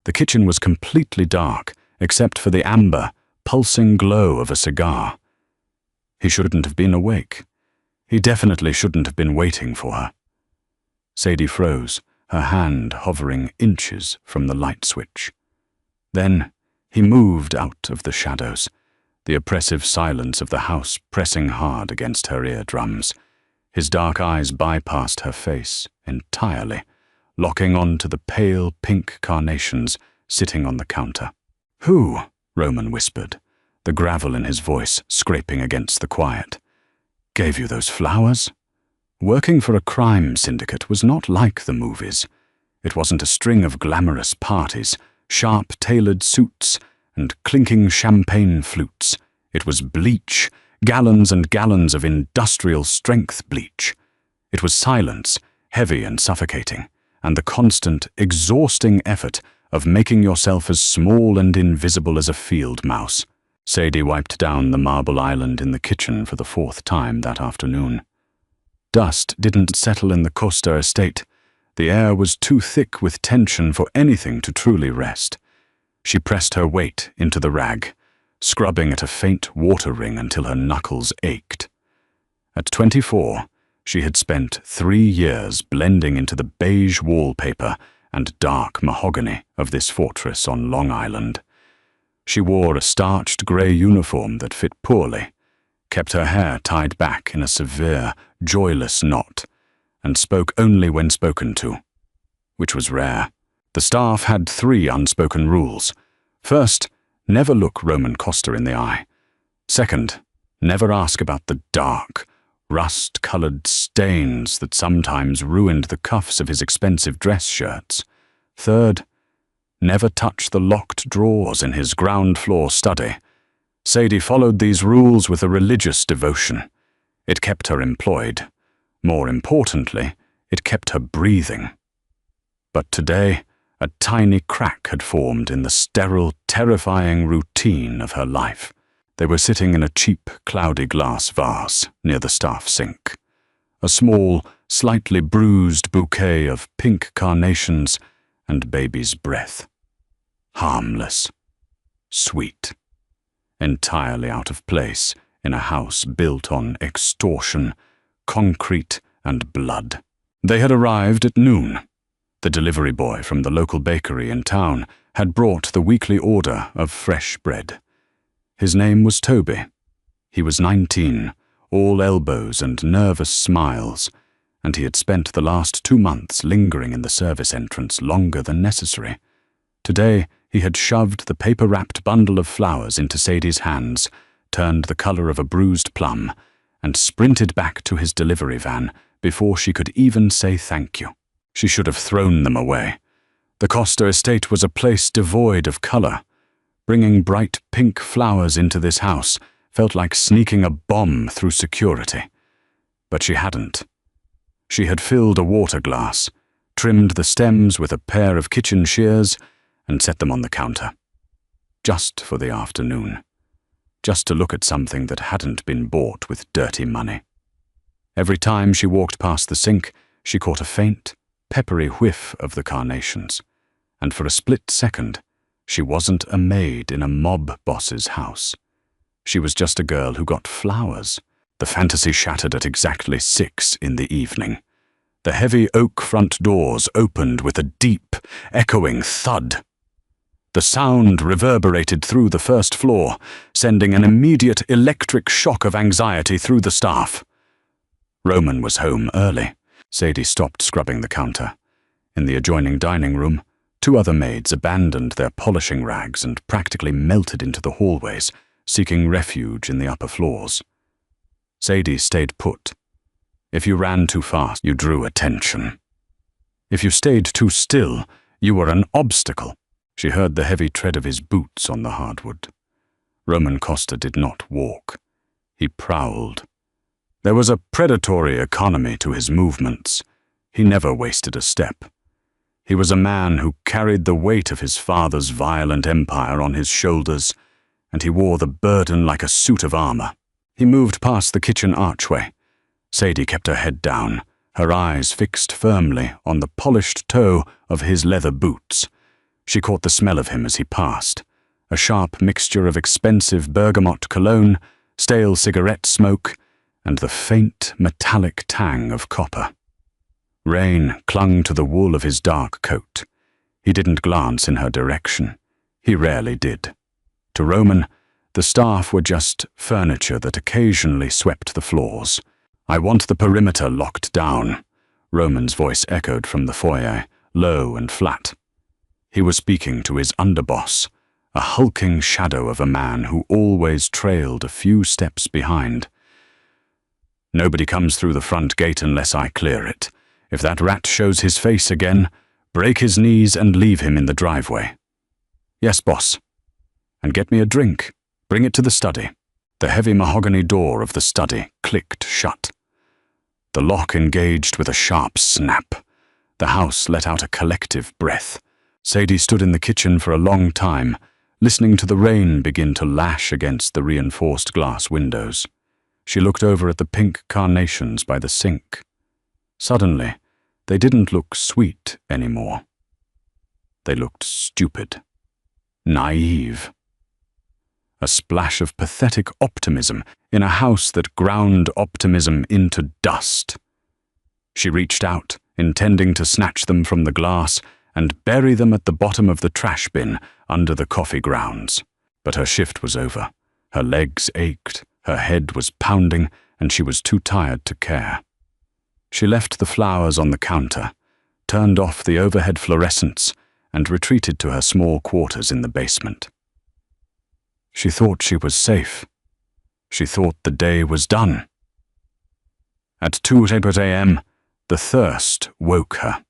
The kitchen was completely dark, except for the amber, pulsing glow of a cigar. He shouldn't have been awake. He definitely shouldn't have been waiting for her. Sadie froze, her hand hovering inches from the light switch. Then he moved out of the shadows, the oppressive silence of the house pressing hard against her eardrums. His dark eyes bypassed her face entirely, locking on to the pale pink carnations sitting on the counter. "Who?" Roman whispered, the gravel in his voice scraping against the quiet. "Gave you those flowers?" Working for a crime syndicate was not like the movies. It wasn't a string of glamorous parties, sharp-tailored suits, and clinking champagne flutes. It was bleach, gallons and gallons of industrial-strength bleach. It was silence, heavy and suffocating, and the constant, exhausting effort of making yourself as small and invisible as a field mouse. Sadie wiped down the marble island in the kitchen for the 4th time that afternoon. Dust didn't settle in the Costa estate. The air was too thick with tension for anything to truly rest. She pressed her weight into the rag, scrubbing at a faint water ring until her knuckles ached. At 24, she had spent 3 years blending into the beige wallpaper and dark mahogany of this fortress on Long Island. She wore a starched grey uniform that fit poorly, kept her hair tied back in a severe, joyless knot, and spoke only when spoken to, which was rare. The staff had 3 unspoken rules. First, never look Roman Costa in the eye. Second, never ask about the dark, rust-colored stains that sometimes ruined the cuffs of his expensive dress shirts. Third, never touch the locked drawers in his ground-floor study. Sadie followed these rules with a religious devotion. It kept her employed. More importantly, it kept her breathing. But today, a tiny crack had formed in the sterile, terrifying routine of her life. They were sitting in a cheap, cloudy glass vase near the staff sink. A small, slightly bruised bouquet of pink carnations and baby's breath. Harmless. Sweet. Entirely out of place in a house built on extortion, concrete, and blood. They had arrived at noon. The delivery boy from the local bakery in town had brought the weekly order of fresh bread. His name was Toby. He was 19, all elbows and nervous smiles, and he had spent the last 2 months lingering in the service entrance longer than necessary. Today, he had shoved the paper-wrapped bundle of flowers into Sadie's hands, turned the color of a bruised plum, and sprinted back to his delivery van before she could even say thank you. She should have thrown them away. The Costa estate was a place devoid of color. Bringing bright pink flowers into this house felt like sneaking a bomb through security. But she hadn't. She had filled a water glass, trimmed the stems with a pair of kitchen shears, and set them on the counter. Just for the afternoon. Just to look at something that hadn't been bought with dirty money. Every time she walked past the sink, she caught a faint, peppery whiff of the carnations, and for a split second, she wasn't a maid in a mob boss's house. She was just a girl who got flowers. The fantasy shattered at exactly 6 in the evening. The heavy oak front doors opened with a deep, echoing thud. The sound reverberated through the first floor, sending an immediate electric shock of anxiety through the staff. Roman was home early. Sadie stopped scrubbing the counter. In the adjoining dining room, 2 other maids abandoned their polishing rags and practically melted into the hallways, seeking refuge in the upper floors. Sadie stayed put. If you ran too fast, you drew attention. If you stayed too still, you were an obstacle. She heard the heavy tread of his boots on the hardwood. Roman Costa did not walk. He prowled. There was a predatory economy to his movements. He never wasted a step. He was a man who carried the weight of his father's violent empire on his shoulders, and he wore the burden like a suit of armor. He moved past the kitchen archway. Sadie kept her head down, her eyes fixed firmly on the polished toe of his leather boots. She caught the smell of him as he passed, a sharp mixture of expensive bergamot cologne, stale cigarette smoke, and the faint metallic tang of copper. Rain clung to the wool of his dark coat. He didn't glance in her direction. He rarely did. To Roman, the staff were just furniture that occasionally swept the floors. "I want the perimeter locked down," Roman's voice echoed from the foyer, low and flat. He was speaking to his underboss, a hulking shadow of a man who always trailed a few steps behind. "Nobody comes through the front gate unless I clear it. If that rat shows his face again, break his knees and leave him in the driveway." "Yes, boss." "And get me a drink. Bring it to the study." The heavy mahogany door of the study clicked shut. The lock engaged with a sharp snap. The house let out a collective breath. Sadie stood in the kitchen for a long time, listening to the rain begin to lash against the reinforced glass windows. She looked over at the pink carnations by the sink. Suddenly, they didn't look sweet anymore. They looked stupid, naive. A splash of pathetic optimism in a house that ground optimism into dust. She reached out, intending to snatch them from the glass and bury them at the bottom of the trash bin under the coffee grounds. But her shift was over. Her legs ached, her head was pounding, and she was too tired to care. She left the flowers on the counter, turned off the overhead fluorescents, and retreated to her small quarters in the basement. She thought she was safe. She thought the day was done. At 2 a.m., the thirst woke her.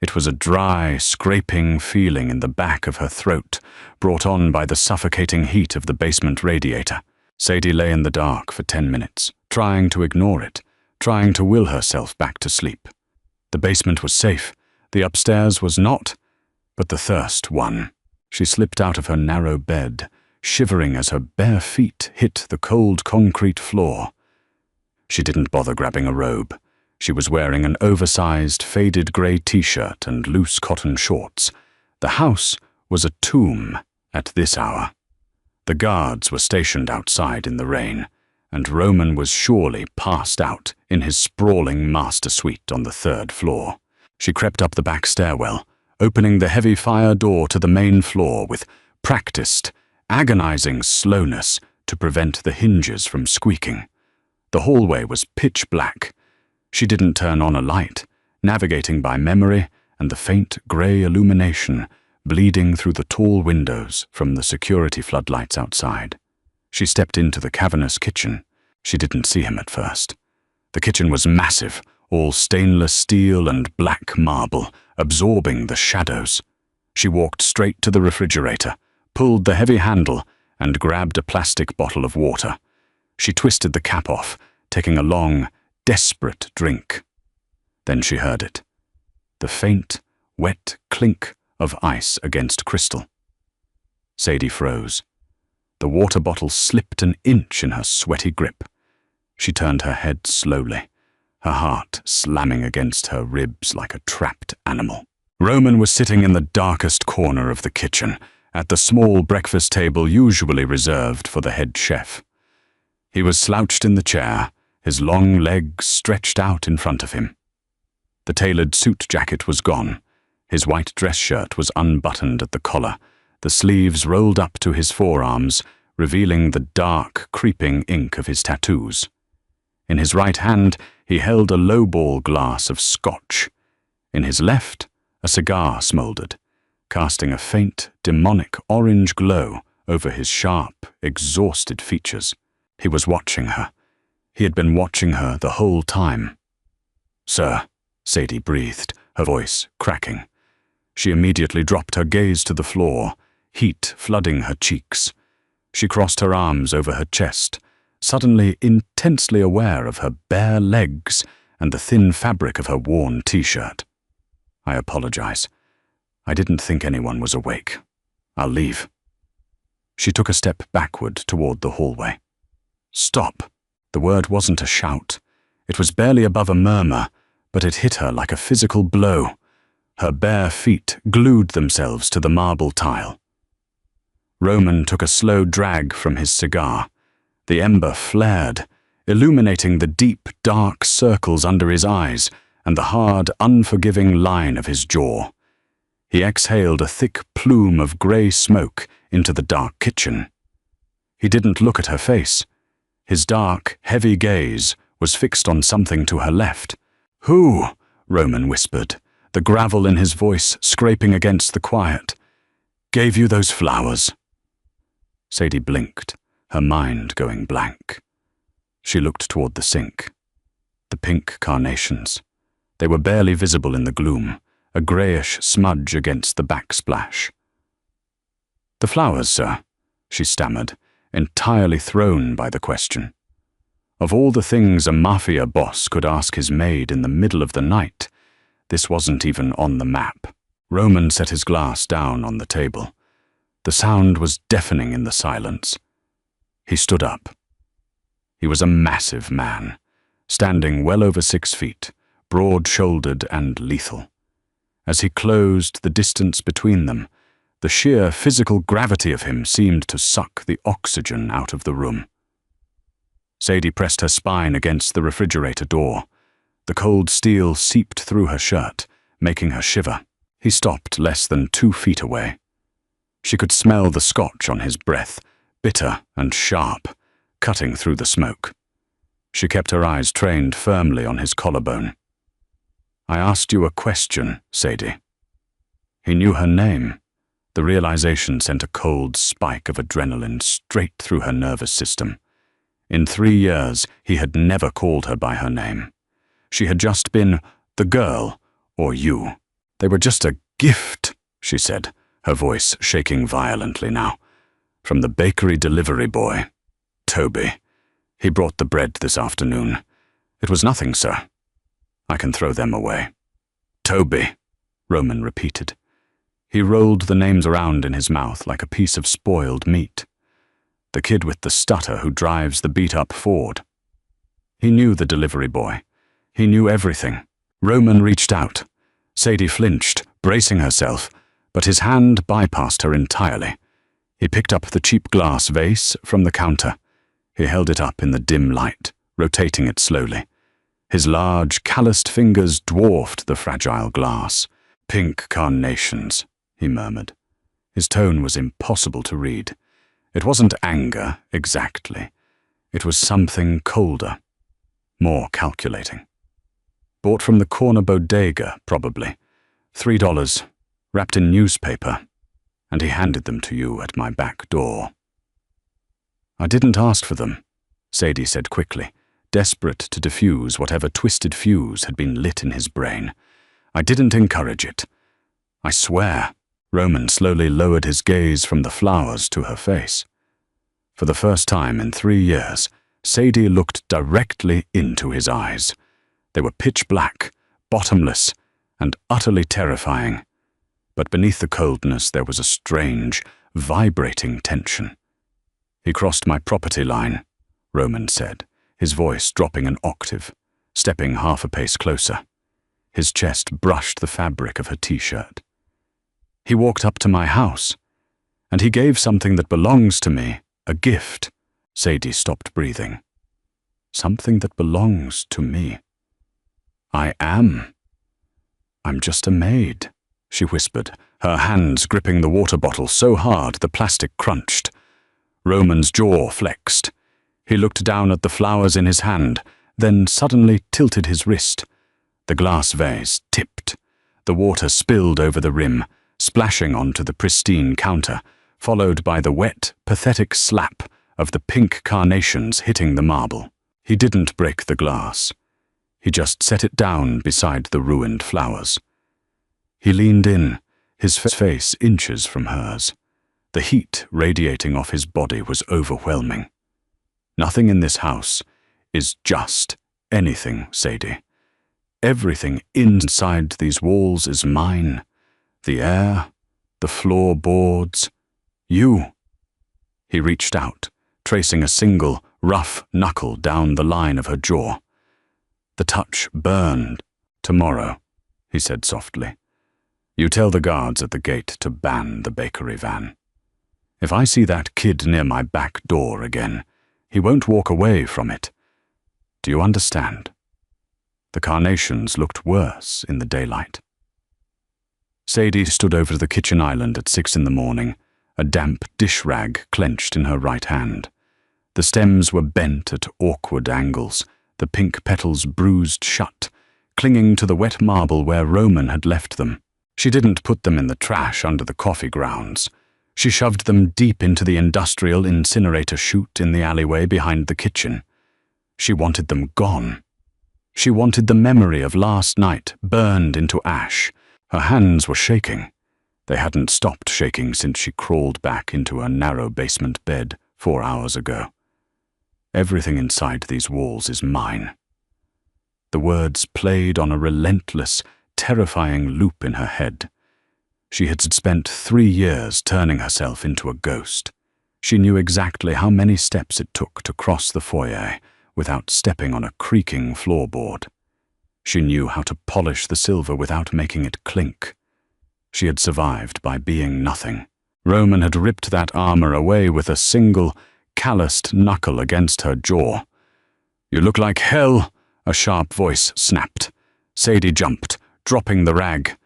It was a dry, scraping feeling in the back of her throat, brought on by the suffocating heat of the basement radiator. Sadie lay in the dark for 10 minutes, trying to ignore it, trying to will herself back to sleep. The basement was safe, the upstairs was not, but the thirst won. She slipped out of her narrow bed, shivering as her bare feet hit the cold concrete floor. She didn't bother grabbing a robe. She was wearing an oversized, faded grey t-shirt and loose cotton shorts. The house was a tomb at this hour. The guards were stationed outside in the rain, and Roman was surely passed out in his sprawling master suite on the 3rd floor. She crept up the back stairwell, opening the heavy fire door to the main floor with practiced, agonizing slowness to prevent the hinges from squeaking. The hallway was pitch black. She didn't turn on a light, navigating by memory and the faint grey illumination bleeding through the tall windows from the security floodlights outside. She stepped into the cavernous kitchen. She didn't see him at first. The kitchen was massive, all stainless steel and black marble, absorbing the shadows. She walked straight to the refrigerator, pulled the heavy handle, and grabbed a plastic bottle of water. She twisted the cap off, taking a long, desperate drink. Then she heard it. The faint, wet clink of ice against crystal. Sadie froze. The water bottle slipped an inch in her sweaty grip. She turned her head slowly, her heart slamming against her ribs like a trapped animal. Roman was sitting in the darkest corner of the kitchen, at the small breakfast table usually reserved for the head chef. He was slouched in the chair, his long legs stretched out in front of him. The tailored suit jacket was gone. His white dress shirt was unbuttoned at the collar, the sleeves rolled up to his forearms, revealing the dark, creeping ink of his tattoos. In his right hand, he held a lowball glass of scotch. In his left, a cigar smoldered, casting a faint, demonic orange glow over his sharp, exhausted features. He was watching her. He had been watching her the whole time. "Sir," Sadie breathed, her voice cracking. She immediately dropped her gaze to the floor, heat flooding her cheeks. She crossed her arms over her chest, suddenly intensely aware of her bare legs and the thin fabric of her worn t-shirt. "I apologize. I didn't think anyone was awake. I'll leave." She took a step backward toward the hallway. "Stop." The word wasn't a shout. It was barely above a murmur, but it hit her like a physical blow. Her bare feet glued themselves to the marble tile. Roman took a slow drag from his cigar. The ember flared, illuminating the deep, dark circles under his eyes and the hard, unforgiving line of his jaw. He exhaled a thick plume of grey smoke into the dark kitchen. He didn't look at her face. His dark, heavy gaze was fixed on something to her left. "Who?" Roman whispered, the gravel in his voice scraping against the quiet. "Gave you those flowers?" Sadie blinked, her mind going blank. She looked toward the sink. The pink carnations. They were barely visible in the gloom, a greyish smudge against the backsplash. "The flowers, sir," she stammered, entirely thrown by the question. Of all the things a mafia boss could ask his maid in the middle of the night, this wasn't even on the map. Roman set his glass down on the table. The sound was deafening in the silence. He stood up. He was a massive man, standing well over 6 feet, broad-shouldered and lethal. As he closed the distance between them, the sheer physical gravity of him seemed to suck the oxygen out of the room. Sadie pressed her spine against the refrigerator door. The cold steel seeped through her shirt, making her shiver. He stopped less than 2 feet away. She could smell the scotch on his breath, bitter and sharp, cutting through the smoke. She kept her eyes trained firmly on his collarbone. "I asked you a question, Sadie." He knew her name. The realization sent a cold spike of adrenaline straight through her nervous system. In 3 years, he had never called her by her name. She had just been the girl, or you. "They were just a gift," she said, her voice shaking violently now. "From the bakery delivery boy, Toby. He brought the bread this afternoon. It was nothing, sir. I can throw them away." "Toby," Roman repeated. He rolled the names around in his mouth like a piece of spoiled meat. "The kid with the stutter who drives the beat-up Ford." He knew the delivery boy. He knew everything. Roman reached out. Sadie flinched, bracing herself, but his hand bypassed her entirely. He picked up the cheap glass vase from the counter. He held it up in the dim light, rotating it slowly. His large, calloused fingers dwarfed the fragile glass. "Pink carnations," he murmured. His tone was impossible to read. It wasn't anger, exactly. It was something colder, more calculating. "Bought from the corner bodega, probably. $3, wrapped in newspaper, and he handed them to you at my back door." "I didn't ask for them," Sadie said quickly, desperate to diffuse whatever twisted fuse had been lit in his brain. "I didn't encourage it. I swear." Roman slowly lowered his gaze from the flowers to her face. For the first time in 3 years, Sadie looked directly into his eyes. They were pitch black, bottomless, and utterly terrifying. But beneath the coldness there was a strange, vibrating tension. "He crossed my property line," Roman said, his voice dropping an octave, stepping half a pace closer. His chest brushed the fabric of her t-shirt. "He walked up to my house, and he gave something that belongs to me, a gift." Sadie stopped breathing. "Something that belongs to me. I'm just a maid," she whispered, her hands gripping the water bottle so hard the plastic crunched. Roman's jaw flexed. He looked down at the flowers in his hand, then suddenly tilted his wrist. The glass vase tipped. The water spilled over the rim, splashing onto the pristine counter, followed by the wet, pathetic slap of the pink carnations hitting the marble. He didn't break the glass. He just set it down beside the ruined flowers. He leaned in, his face inches from hers. The heat radiating off his body was overwhelming. "Nothing in this house is just anything, Sadie. Everything inside these walls is mine. The air, the floorboards, you." He reached out, tracing a single, rough knuckle down the line of her jaw. The touch burned. "Tomorrow," he said softly. You tell the guards at the gate to ban the bakery van. If I see that kid near my back door again, he won't walk away from it. Do you understand?" The carnations looked worse in the daylight. Sadie stood over the kitchen island at 6 in the morning, a damp dish rag clenched in her right hand. The stems were bent at awkward angles, the pink petals bruised shut, clinging to the wet marble where Roman had left them. She didn't put them in the trash under the coffee grounds. She shoved them deep into the industrial incinerator chute in the alleyway behind the kitchen. She wanted them gone. She wanted the memory of last night burned into ash. Her hands were shaking. They hadn't stopped shaking since she crawled back into her narrow basement bed 4 hours ago. Everything inside these walls is mine. The words played on a relentless, terrifying loop in her head. She had spent 3 years turning herself into a ghost. She knew exactly how many steps it took to cross the foyer without stepping on a creaking floorboard. She knew how to polish the silver without making it clink. She had survived by being nothing. Roman had ripped that armor away with a single, calloused knuckle against her jaw. "You look like hell," a sharp voice snapped. Sadie jumped, dropping the rag.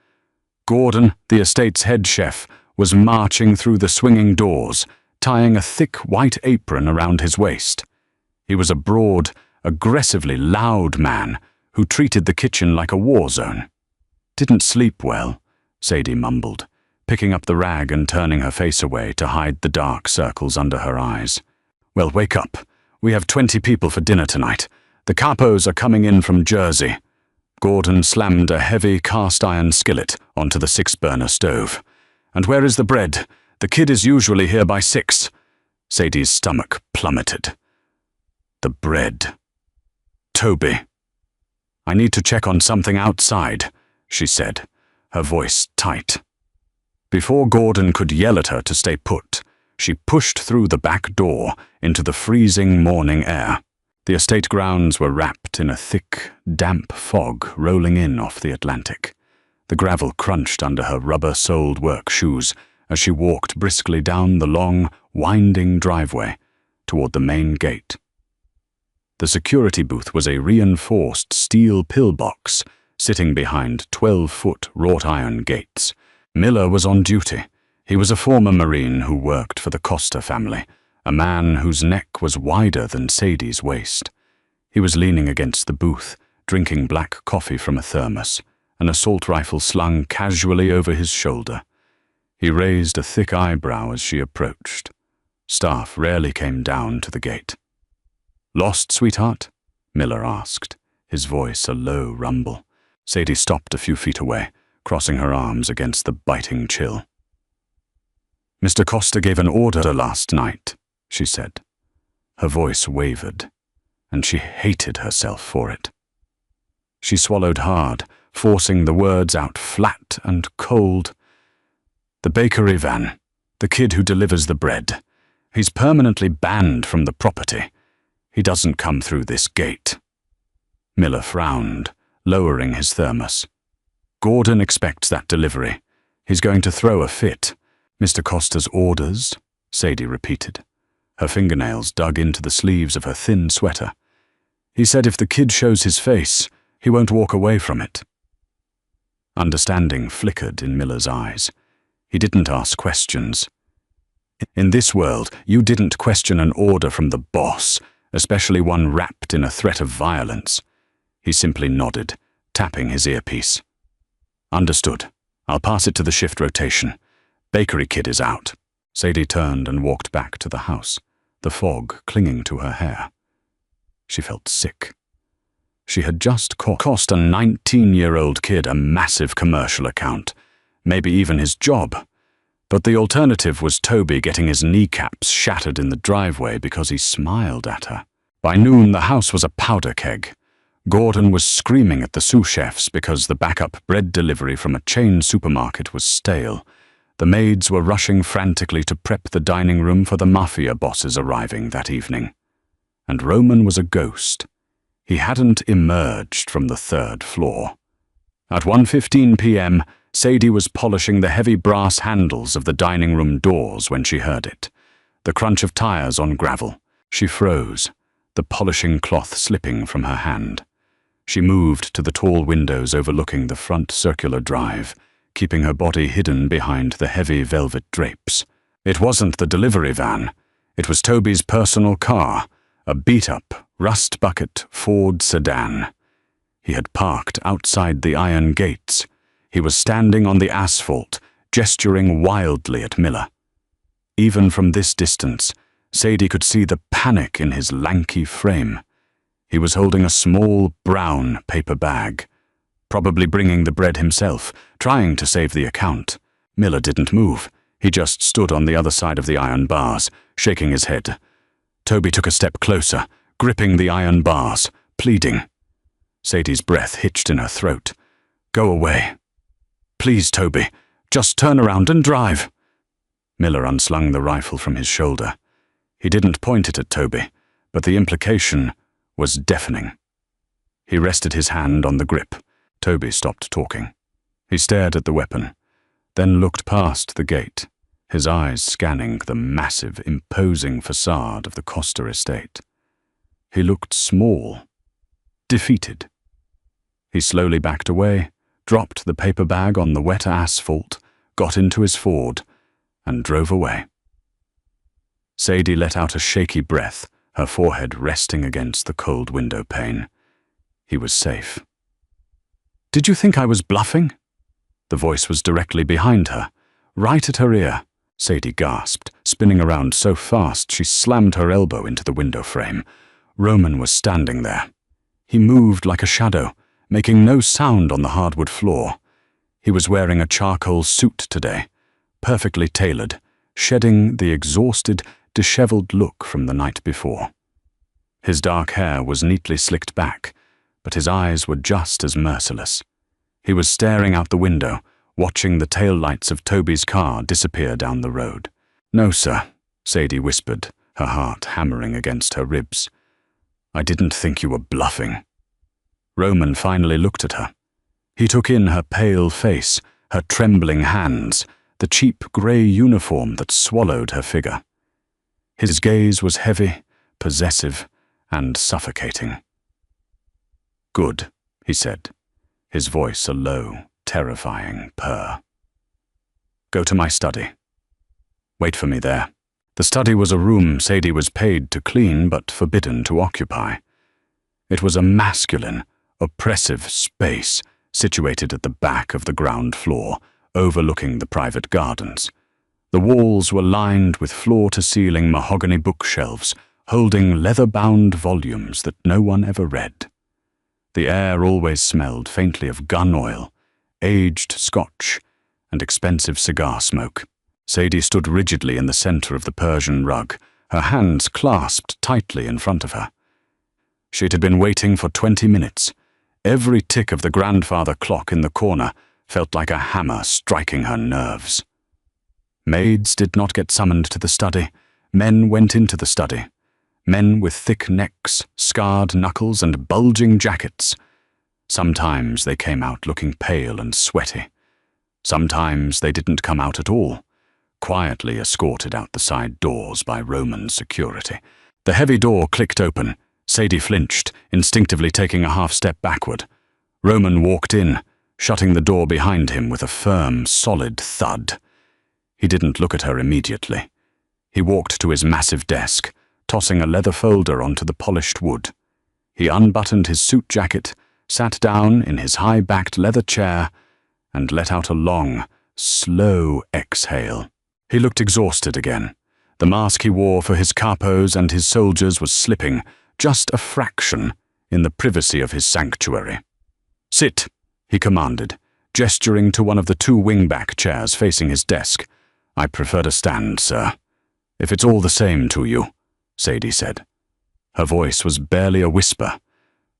Gordon, the estate's head chef, was marching through the swinging doors, tying a thick white apron around his waist. He was a broad, aggressively loud man who treated the kitchen like a war zone. "Didn't sleep well," Sadie mumbled, picking up the rag and turning her face away to hide the dark circles under her eyes. "Well, wake up. We have 20 people for dinner tonight. The capos are coming in from Jersey." Gordon slammed a heavy cast-iron skillet onto the 6-burner stove. "And where is the bread? The kid is usually here by 6. Sadie's stomach plummeted. The bread. "Toby. I need to check on something outside," she said, her voice tight. Before Gordon could yell at her to stay put, she pushed through the back door into the freezing morning air. The estate grounds were wrapped in a thick, damp fog rolling in off the Atlantic. The gravel crunched under her rubber-soled work shoes as she walked briskly down the long, winding driveway toward the main gate. The security booth was a reinforced steel pillbox sitting behind 12-foot wrought-iron gates. Miller was on duty. He was a former Marine who worked for the Costa family, a man whose neck was wider than Sadie's waist. He was leaning against the booth, drinking black coffee from a thermos, an assault rifle slung casually over his shoulder. He raised a thick eyebrow as she approached. Staff rarely came down to the gate. "Lost, sweetheart?" Miller asked, his voice a low rumble. Sadie stopped a few feet away, crossing her arms against the biting chill. "Mr. Costa gave an order last night," she said. Her voice wavered, and she hated herself for it. She swallowed hard, forcing the words out flat and cold. "The bakery van, the kid who delivers the bread. He's permanently banned from the property. He doesn't come through this gate." Miller frowned, lowering his thermos. "Gordon expects that delivery. He's going to throw a fit." "Mr. Costa's orders," Sadie repeated. Her fingernails dug into the sleeves of her thin sweater. "He said if the kid shows his face, he won't walk away from it." Understanding flickered in Miller's eyes. He didn't ask questions. "In this world, you didn't question an order from the boss, especially one wrapped in a threat of violence." He simply nodded, tapping his earpiece. "Understood. I'll pass it to the shift rotation. Bakery kid is out." Sadie turned and walked back to the house, the fog clinging to her hair. She felt sick. She had just cost a 19-year-old kid a massive commercial account, maybe even his job. But the alternative was Toby getting his kneecaps shattered in the driveway because he smiled at her. By noon, the house was a powder keg. Gordon was screaming at the sous chefs because the backup bread delivery from a chain supermarket was stale. The maids were rushing frantically to prep the dining room for the mafia bosses arriving that evening. And Roman was a ghost. He hadn't emerged from the 3rd floor. At 1:15 p.m., Sadie was polishing the heavy brass handles of the dining room doors when she heard it. The crunch of tires on gravel. She froze, the polishing cloth slipping from her hand. She moved to the tall windows overlooking the front circular drive, keeping her body hidden behind the heavy velvet drapes. It wasn't the delivery van. It was Toby's personal car, a beat-up, rust-bucket Ford sedan. He had parked outside the iron gates. He was standing on the asphalt, gesturing wildly at Miller. Even from this distance, Sadie could see the panic in his lanky frame. He was holding a small, brown paper bag, probably bringing the bread himself, trying to save the account. Miller didn't move. He just stood on the other side of the iron bars, shaking his head. Toby took a step closer, gripping the iron bars, pleading. Sadie's breath hitched in her throat. "Go away. Please, Toby, just turn around and drive." Miller unslung the rifle from his shoulder. He didn't point it at Toby, but the implication was deafening. He rested his hand on the grip. Toby stopped talking. He stared at the weapon, then looked past the gate, his eyes scanning the massive, imposing facade of the Costa estate. He looked small, defeated. He slowly backed away, dropped the paper bag on the wet asphalt, got into his Ford, and drove away. Sadie let out a shaky breath, her forehead resting against the cold window pane. He was safe. "Did you think I was bluffing?" The voice was directly behind her, right at her ear. Sadie gasped, spinning around so fast she slammed her elbow into the window frame. Roman was standing there. He moved like a shadow, making no sound on the hardwood floor. He was wearing a charcoal suit today, perfectly tailored, shedding the exhausted, disheveled look from the night before. His dark hair was neatly slicked back, but his eyes were just as merciless. He was staring out the window, watching the taillights of Toby's car disappear down the road. "No, sir," Sadie whispered, her heart hammering against her ribs. "I didn't think you were bluffing." Roman finally looked at her. He took in her pale face, her trembling hands, the cheap grey uniform that swallowed her figure. His gaze was heavy, possessive, and suffocating. "Good," he said, his voice a low, terrifying purr. "Go to my study. Wait for me there." The study was a room Sadie was paid to clean but forbidden to occupy. It was a masculine, oppressive space situated at the back of the ground floor, overlooking the private gardens. The walls were lined with floor-to-ceiling mahogany bookshelves, holding leather-bound volumes that no one ever read. The air always smelled faintly of gun oil, aged scotch, and expensive cigar smoke. Sadie stood rigidly in the center of the Persian rug, her hands clasped tightly in front of her. She'd been waiting for 20 minutes. Every tick of the grandfather clock in the corner felt like a hammer striking her nerves. Maids did not get summoned to the study. Men went into the study. Men with thick necks, scarred knuckles, and bulging jackets. Sometimes they came out looking pale and sweaty. Sometimes they didn't come out at all, quietly escorted out the side doors by Roman security. The heavy door clicked open. Sadie flinched, instinctively taking a half-step backward. Roman walked in, shutting the door behind him with a firm, solid thud. He didn't look at her immediately. He walked to his massive desk, tossing a leather folder onto the polished wood. He unbuttoned his suit jacket, sat down in his high-backed leather chair, and let out a long, slow exhale. He looked exhausted again. The mask he wore for his capos and his soldiers was slipping, just a fraction, in the privacy of his sanctuary. "Sit," he commanded, gesturing to one of the two wing-back chairs facing his desk. "I prefer to stand, sir. If it's all the same to you," Sadie said. Her voice was barely a whisper,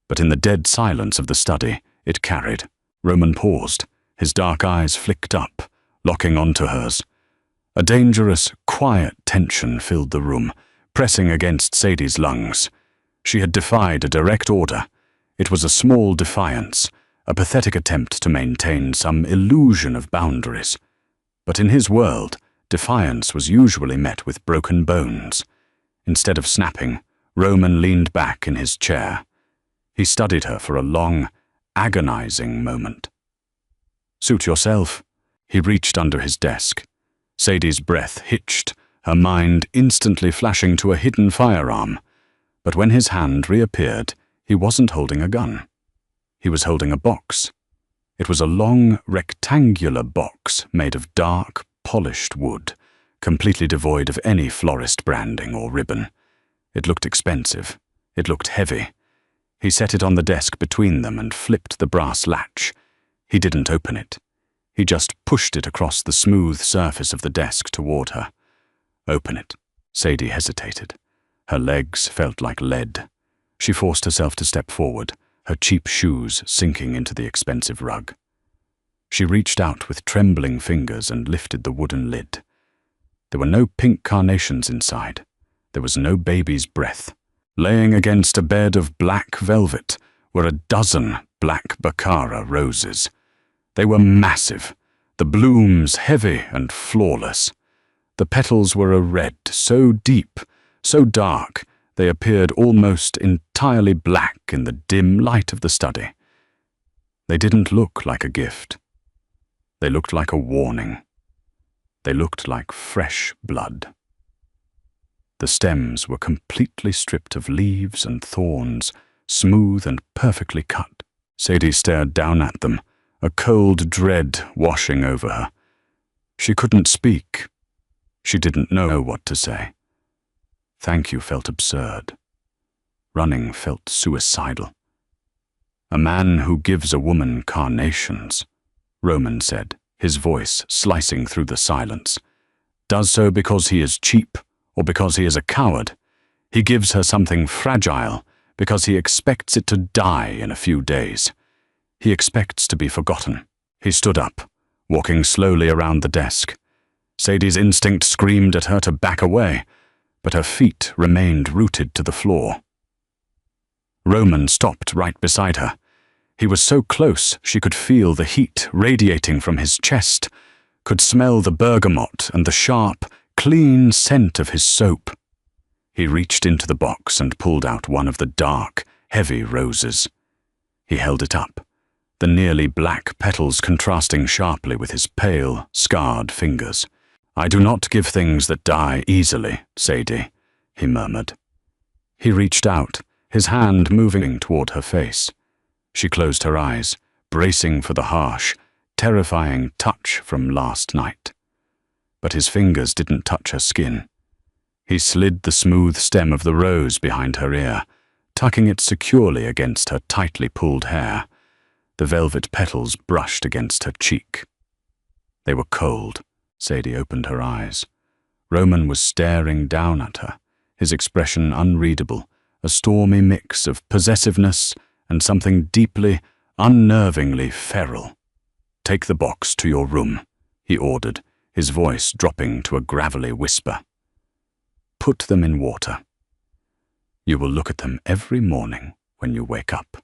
but in the dead silence of the study, it carried. Roman paused, his dark eyes flicked up, locking onto hers. A dangerous, quiet tension filled the room, pressing against Sadie's lungs. She had defied a direct order. It was a small defiance, a pathetic attempt to maintain some illusion of boundaries. But in his world, defiance was usually met with broken bones. Instead of snapping, Roman leaned back in his chair. He studied her for a long, agonizing moment. "Suit yourself." He reached under his desk. Sadie's breath hitched, her mind instantly flashing to a hidden firearm. But when his hand reappeared, he wasn't holding a gun. He was holding a box. It was a long, rectangular box made of dark, polished wood, completely devoid of any florist branding or ribbon. It looked expensive. It looked heavy. He set it on the desk between them and flipped the brass latch. He didn't open it. He just pushed it across the smooth surface of the desk toward her. "Open it." Sadie hesitated. Her legs felt like lead. She forced herself to step forward, her cheap shoes sinking into the expensive rug. She reached out with trembling fingers and lifted the wooden lid. There were no pink carnations inside. There was no baby's breath. Laying against a bed of black velvet were a dozen black baccara roses. They were massive, the blooms heavy and flawless. The petals were a red so deep, so dark, they appeared almost entirely black in the dim light of the study. They didn't look like a gift. They looked like a warning. They looked like fresh blood. The stems were completely stripped of leaves and thorns, smooth and perfectly cut. Sadie stared down at them, a cold dread washing over her. She couldn't speak. She didn't know what to say. Thank you felt absurd. Running felt suicidal. "A man who gives a woman carnations," Roman said, his voice slicing through the silence, "does so because he is cheap or because he is a coward. He gives her something fragile because he expects it to die in a few days. He expects to be forgotten." He stood up, walking slowly around the desk. Sadie's instinct screamed at her to back away, but her feet remained rooted to the floor. Roman stopped right beside her. He was so close she could feel the heat radiating from his chest, could smell the bergamot and the sharp, clean scent of his soap. He reached into the box and pulled out one of the dark, heavy roses. He held it up, the nearly black petals contrasting sharply with his pale, scarred fingers. "I do not give things that die easily, Sadie," he murmured. He reached out, his hand moving toward her face. She closed her eyes, bracing for the harsh, terrifying touch from last night. But his fingers didn't touch her skin. He slid the smooth stem of the rose behind her ear, tucking it securely against her tightly pulled hair. The velvet petals brushed against her cheek. They were cold. Sadie opened her eyes. Roman was staring down at her, his expression unreadable, a stormy mix of possessiveness and something deeply, unnervingly feral. "Take the box to your room," he ordered, his voice dropping to a gravelly whisper. "Put them in water. You will look at them every morning when you wake up,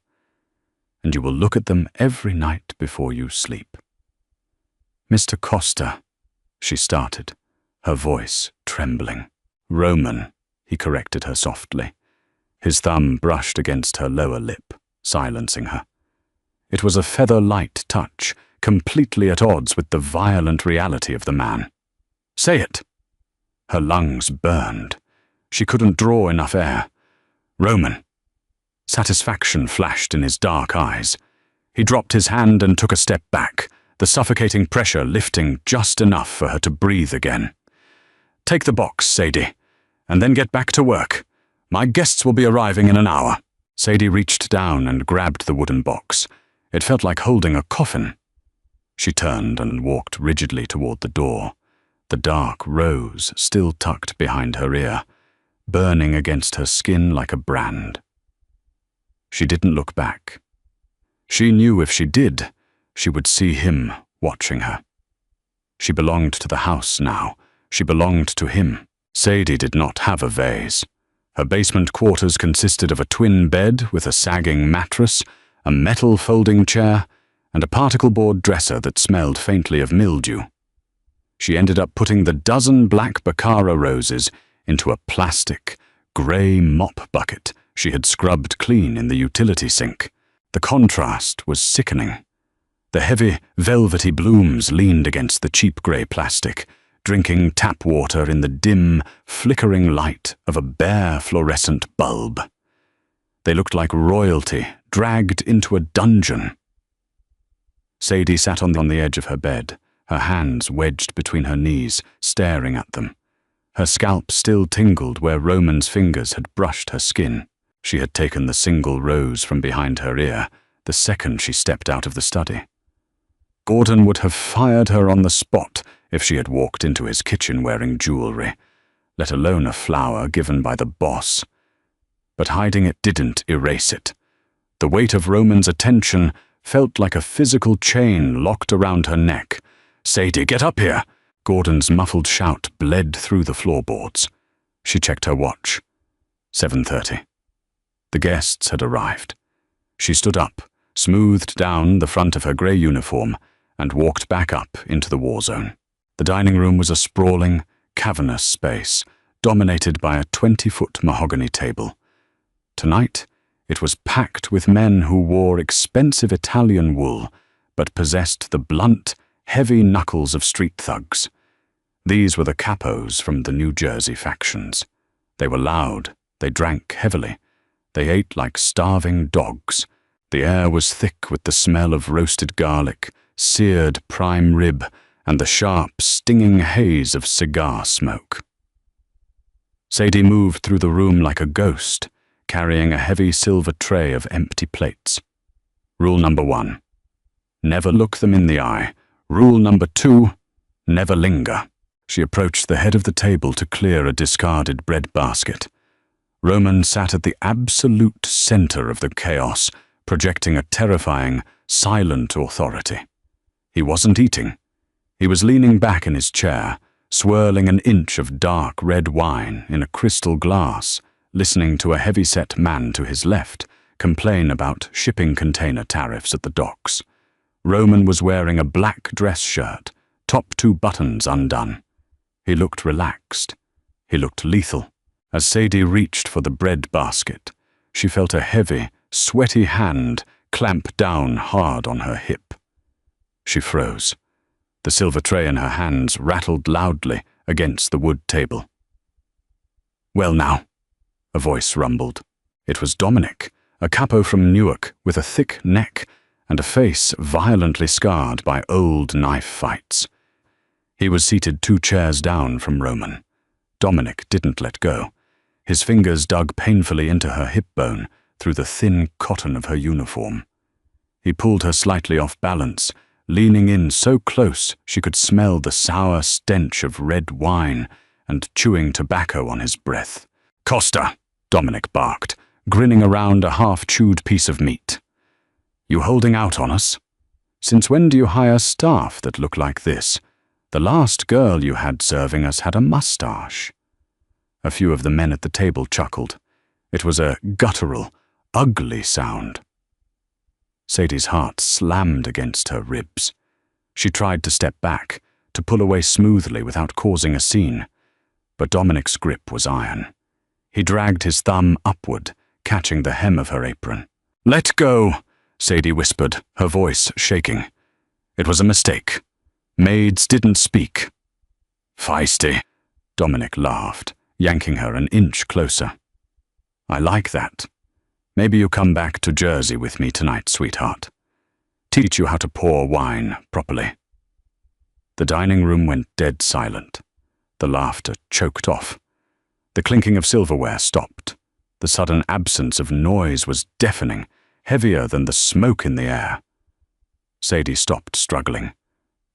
and you will look at them every night before you sleep." "Mr. Costa," she started, her voice trembling. "Roman," he corrected her softly. His thumb brushed against her lower lip, silencing her. It was a feather-light touch, completely at odds with the violent reality of the man. "Say it!" Her lungs burned. She couldn't draw enough air. "Roman." Satisfaction flashed in his dark eyes. He dropped his hand and took a step back, the suffocating pressure lifting just enough for her to breathe again. "Take the box, Sadie, and then get back to work. My guests will be arriving in an hour." Sadie reached down and grabbed the wooden box. It felt like holding a coffin. She turned and walked rigidly toward the door, the dark rose still tucked behind her ear, burning against her skin like a brand. She didn't look back. She knew if she did, she would see him watching her. She belonged to the house now. She belonged to him. Sadie did not have a vase. Her basement quarters consisted of a twin bed with a sagging mattress, a metal folding chair, and a particle board dresser that smelled faintly of mildew. She ended up putting the dozen black Baccara roses into a plastic, grey mop bucket she had scrubbed clean in the utility sink. The contrast was sickening. The heavy, velvety blooms leaned against the cheap grey plastic, drinking tap water in the dim, flickering light of a bare fluorescent bulb. They looked like royalty dragged into a dungeon. Sadie sat on the edge of her bed, her hands wedged between her knees, staring at them. Her scalp still tingled where Roman's fingers had brushed her skin. She had taken the single rose from behind her ear the second she stepped out of the study. Gordon would have fired her on the spot if she had walked into his kitchen wearing jewelry, let alone a flower given by the boss. But hiding it didn't erase it. The weight of Roman's attention felt like a physical chain locked around her neck. "Sadie, get up here!" Gordon's muffled shout bled through the floorboards. She checked her watch. 7:30. The guests had arrived. She stood up, smoothed down the front of her grey uniform, and walked back up into the war zone. The dining room was a sprawling, cavernous space, dominated by a 20-foot mahogany table. Tonight, it was packed with men who wore expensive Italian wool, but possessed the blunt, heavy knuckles of street thugs. These were the capos from the New Jersey factions. They were loud, they drank heavily, they ate like starving dogs. The air was thick with the smell of roasted garlic, seared prime rib, and the sharp, stinging haze of cigar smoke. Sadie moved through the room like a ghost, carrying a heavy silver tray of empty plates. Rule number 1. Never look them in the eye. Rule number 2. Never linger. She approached the head of the table to clear a discarded bread basket. Roman sat at the absolute center of the chaos, projecting a terrifying, silent authority. He wasn't eating. He was leaning back in his chair, swirling an inch of dark red wine in a crystal glass, listening to a heavy-set man to his left complain about shipping container tariffs at the docks. Roman was wearing a black dress shirt, top 2 buttons undone. He looked relaxed. He looked lethal. As Sadie reached for the bread basket, she felt a heavy, sweaty hand clamp down hard on her hip. She froze. The silver tray in her hands rattled loudly against the wood table. "Well now," a voice rumbled. It was Dominic, a capo from Newark with a thick neck and a face violently scarred by old knife fights. He was seated 2 chairs down from Roman. Dominic didn't let go. His fingers dug painfully into her hip bone through the thin cotton of her uniform. He pulled her slightly off balance, leaning in so close she could smell the sour stench of red wine and chewing tobacco on his breath. "Costa," Dominic barked, grinning around a half-chewed piece of meat. "You holding out on us? Since when do you hire staff that look like this? The last girl you had serving us had a mustache." A few of the men at the table chuckled. It was a guttural, ugly sound. Sadie's heart slammed against her ribs. She tried to step back, to pull away smoothly without causing a scene. But Dominic's grip was iron. He dragged his thumb upward, catching the hem of her apron. "Let go," Sadie whispered, her voice shaking. It was a mistake. Maids didn't speak. "Feisty," Dominic laughed, yanking her an inch closer. "I like that. Maybe you come back to Jersey with me tonight, sweetheart. Teach you how to pour wine properly." The dining room went dead silent. The laughter choked off. The clinking of silverware stopped. The sudden absence of noise was deafening, heavier than the smoke in the air. Sadie stopped struggling.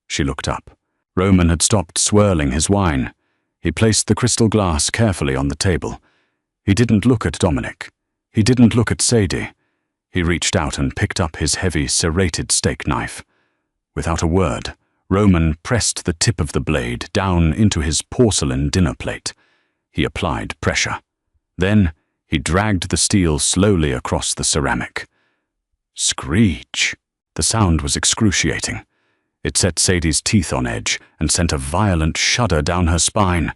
She looked up. Roman had stopped swirling his wine. He placed the crystal glass carefully on the table. He didn't look at Dominic. He didn't look at Sadie. He reached out and picked up his heavy, serrated steak knife. Without a word, Roman pressed the tip of the blade down into his porcelain dinner plate. He applied pressure. Then he dragged the steel slowly across the ceramic. Screech! The The sound was excruciating. It set Sadie's teeth on edge and sent a violent shudder down her spine.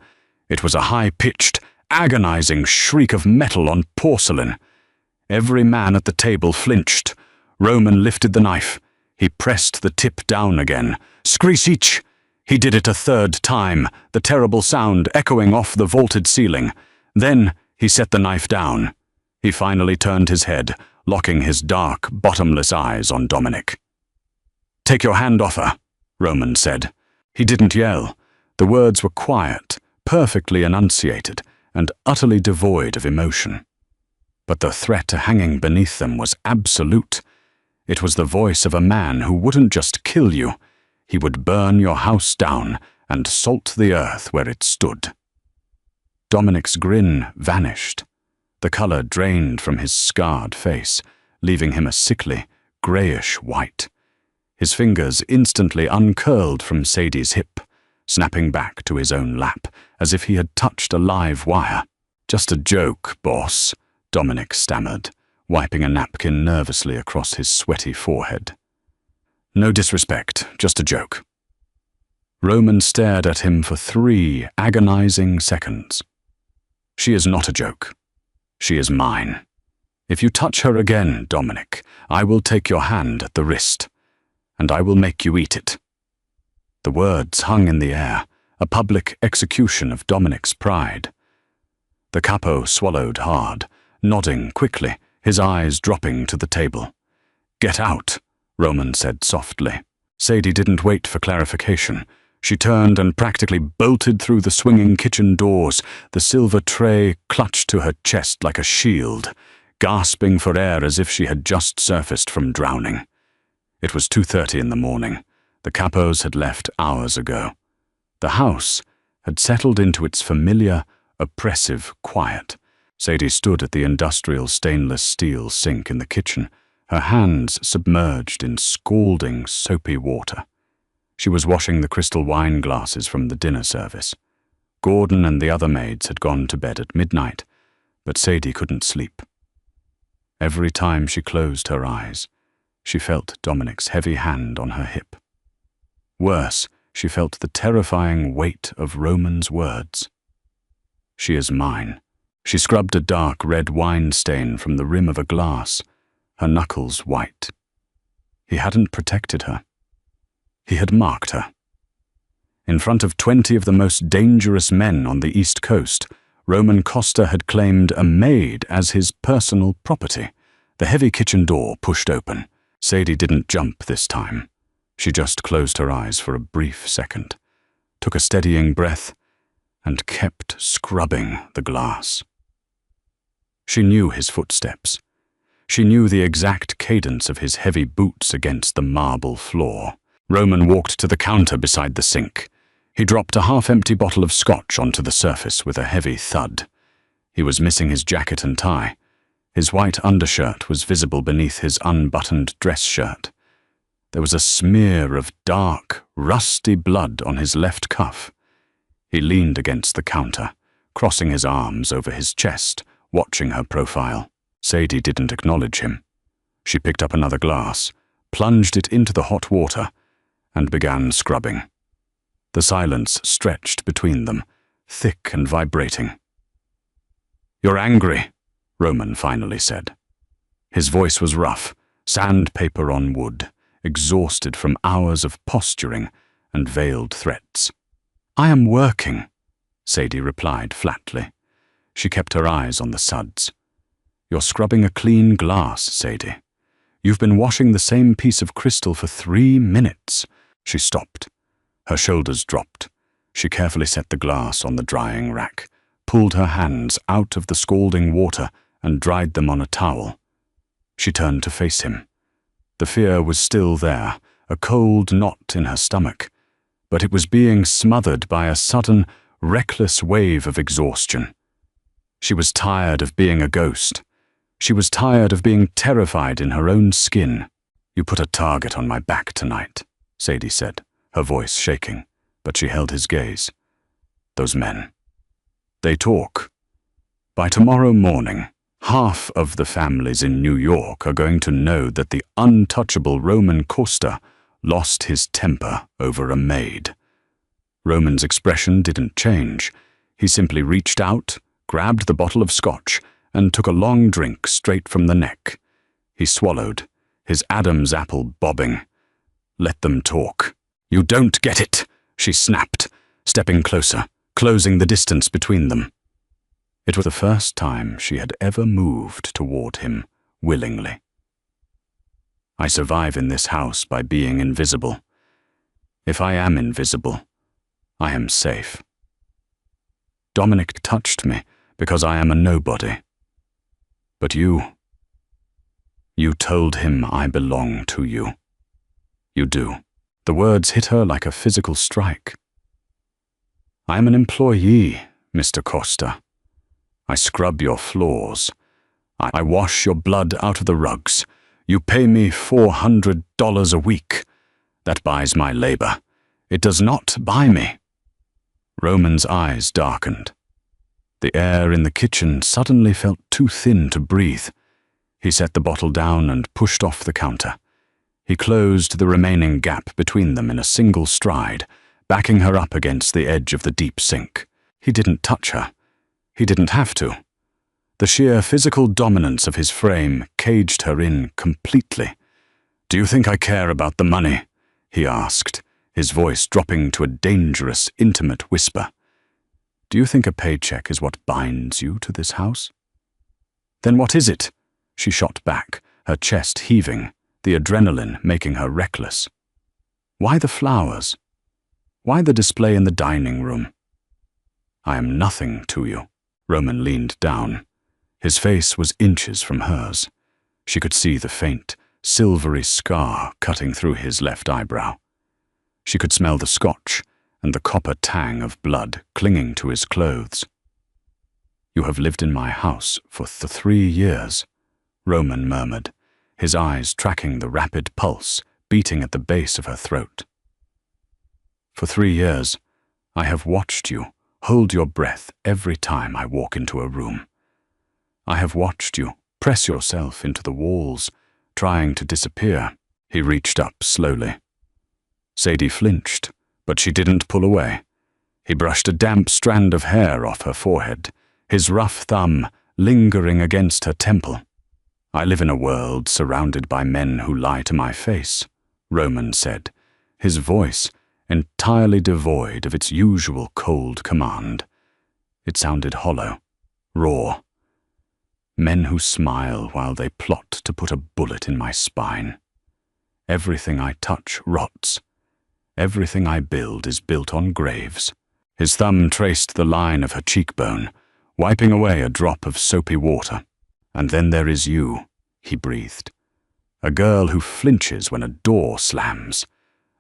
It was a high-pitched, agonizing shriek of metal on porcelain. Every man at the table flinched. Roman lifted the knife. He pressed the tip down again. Screech! He did it a third time, the terrible sound echoing off the vaulted ceiling. Then he set the knife down. He finally turned his head, locking his dark, bottomless eyes on Dominic. "Take your hand off her," Roman said. He didn't yell. The words were quiet, perfectly enunciated, and utterly devoid of emotion. But the threat hanging beneath them was absolute. It was the voice of a man who wouldn't just kill you. He would burn your house down and salt the earth where it stood. Dominic's grin vanished. The color drained from his scarred face, leaving him a sickly, greyish white. His fingers instantly uncurled from Sadie's hip, snapping back to his own lap, as if he had touched a live wire. "Just a joke, boss," Dominic stammered, wiping a napkin nervously across his sweaty forehead. "No disrespect, just a joke." Roman stared at him for 3 agonizing seconds. "She is not a joke. She is mine. If you touch her again, Dominic, I will take your hand at the wrist, and I will make you eat it." The words hung in the air, a public execution of Dominic's pride. The capo swallowed hard, nodding quickly, his eyes dropping to the table. "Get out," Roman said softly. Sadie didn't wait for clarification. She turned and practically bolted through the swinging kitchen doors, the silver tray clutched to her chest like a shield, gasping for air as if she had just surfaced from drowning. It was 2:30 in the morning. The capos had left hours ago. The house had settled into its familiar, oppressive quiet. Sadie stood at the industrial stainless steel sink in the kitchen, her hands submerged in scalding, soapy water. She was washing the crystal wine glasses from the dinner service. Gordon and the other maids had gone to bed at midnight, but Sadie couldn't sleep. Every time she closed her eyes, she felt Dominic's heavy hand on her hip. Worse, she felt the terrifying weight of Roman's words. "She is mine." She scrubbed a dark red wine stain from the rim of a glass, her knuckles white. He hadn't protected her. He had marked her. In front of 20 of the most dangerous men on the East Coast, Roman Costa had claimed a maid as his personal property. The heavy kitchen door pushed open. Sadie didn't jump this time. She just closed her eyes for a brief second, took a steadying breath, and kept scrubbing the glass. She knew his footsteps. She knew the exact cadence of his heavy boots against the marble floor. Roman walked to the counter beside the sink. He dropped a half-empty bottle of scotch onto the surface with a heavy thud. He was missing his jacket and tie. His white undershirt was visible beneath his unbuttoned dress shirt. There was a smear of dark, rusty blood on his left cuff. He leaned against the counter, crossing his arms over his chest, watching her profile. Sadie didn't acknowledge him. She picked up another glass, plunged it into the hot water, and began scrubbing. The silence stretched between them, thick and vibrating. "You're angry," Roman finally said. His voice was rough, sandpaper on wood, exhausted from hours of posturing and veiled threats. "I am working," Sadie replied flatly. She kept her eyes on the suds. "You're scrubbing a clean glass, Sadie. You've been washing the same piece of crystal for 3 minutes." She stopped. Her shoulders dropped. She carefully set the glass on the drying rack, pulled her hands out of the scalding water and dried them on a towel. She turned to face him. The fear was still there, a cold knot in her stomach, but it was being smothered by a sudden, reckless wave of exhaustion. She was tired of being a ghost. She was tired of being terrified in her own skin. "You put a target on my back tonight," Sadie said, her voice shaking, but she held his gaze. "Those men. They talk. By tomorrow morning, Half of the families in New York are going to know that the untouchable Roman Costa lost his temper over a maid. Roman's expression didn't change. He simply reached out, grabbed the bottle of scotch, and took a long drink straight from the neck. He swallowed, his Adam's apple bobbing. "Let them talk." "You don't get it," she snapped, stepping closer, closing the distance between them. It was the first time she had ever moved toward him willingly. "I survive in this house by being invisible. If I am invisible, I am safe. Dominic touched me because I am a nobody. But you told him I belong to you. You do." The words hit her like a physical strike. "I am an employee, Mr. Costa. I scrub your floors. I wash your blood out of the rugs. You pay me $400 a week. That buys my labor. It does not buy me." Roman's eyes darkened. The air in the kitchen suddenly felt too thin to breathe. He set the bottle down and pushed off the counter. He closed the remaining gap between them in a single stride, backing her up against the edge of the deep sink. He didn't touch her. He didn't have to. The sheer physical dominance of his frame caged her in completely. "Do you think I care about the money?" he asked, his voice dropping to a dangerous, intimate whisper. "Do you think a paycheck is what binds you to this house?" "Then what is it?" She shot back, her chest heaving, the adrenaline making her reckless. "Why the flowers? Why the display in the dining room?" "I am nothing to you." Roman leaned down. His face was inches from hers. She could see the faint, silvery scar cutting through his left eyebrow. She could smell the scotch and the copper tang of blood clinging to his clothes. "You have lived in my house for 3 years, Roman murmured, his eyes tracking the rapid pulse beating at the base of her throat. "For 3 years, I have watched you hold your breath every time I walk into a room. I have watched you press yourself into the walls, trying to disappear." He reached up slowly. Sadie flinched, but she didn't pull away. He brushed a damp strand of hair off her forehead, his rough thumb lingering against her temple. "I live in a world surrounded by men who lie to my face," Roman said, his voice entirely devoid of its usual cold command. It sounded hollow, raw. "Men who smile while they plot to put a bullet in my spine. Everything I touch rots. Everything I build is built on graves." His thumb traced the line of her cheekbone, wiping away a drop of soapy water. "And then there is you," he breathed. "A girl who flinches when a door slams.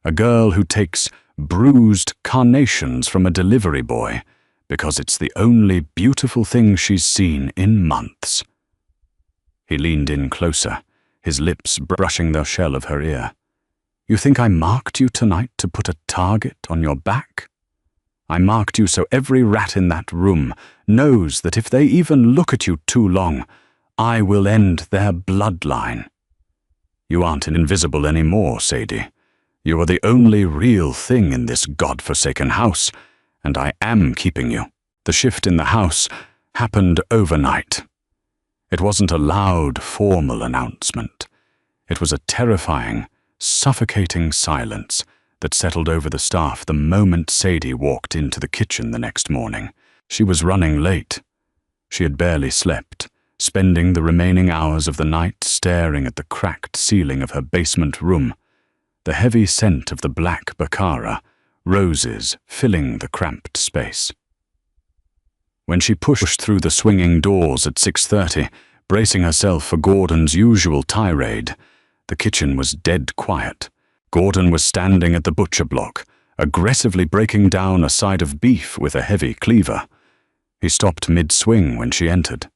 A girl who takes bruised carnations from a delivery boy because it's the only beautiful thing she's seen in months." He leaned in closer, his lips brushing the shell of her ear. "You think I marked you tonight to put a target on your back? I marked you so every rat in that room knows that if they even look at you too long, I will end their bloodline. You aren't invisible anymore, Sadie. You are the only real thing in this godforsaken house, and I am keeping you." The shift in the house happened overnight. It wasn't a loud, formal announcement. It was a terrifying, suffocating silence that settled over the staff the moment Sadie walked into the kitchen the next morning. She was running late. She had barely slept, spending the remaining hours of the night staring at the cracked ceiling of her basement room, the heavy scent of the black baccara, roses filling the cramped space. When she pushed through the swinging doors at 6:30, bracing herself for Gordon's usual tirade, the kitchen was dead quiet. Gordon was standing at the butcher block, aggressively breaking down a side of beef with a heavy cleaver. He stopped mid-swing when she entered.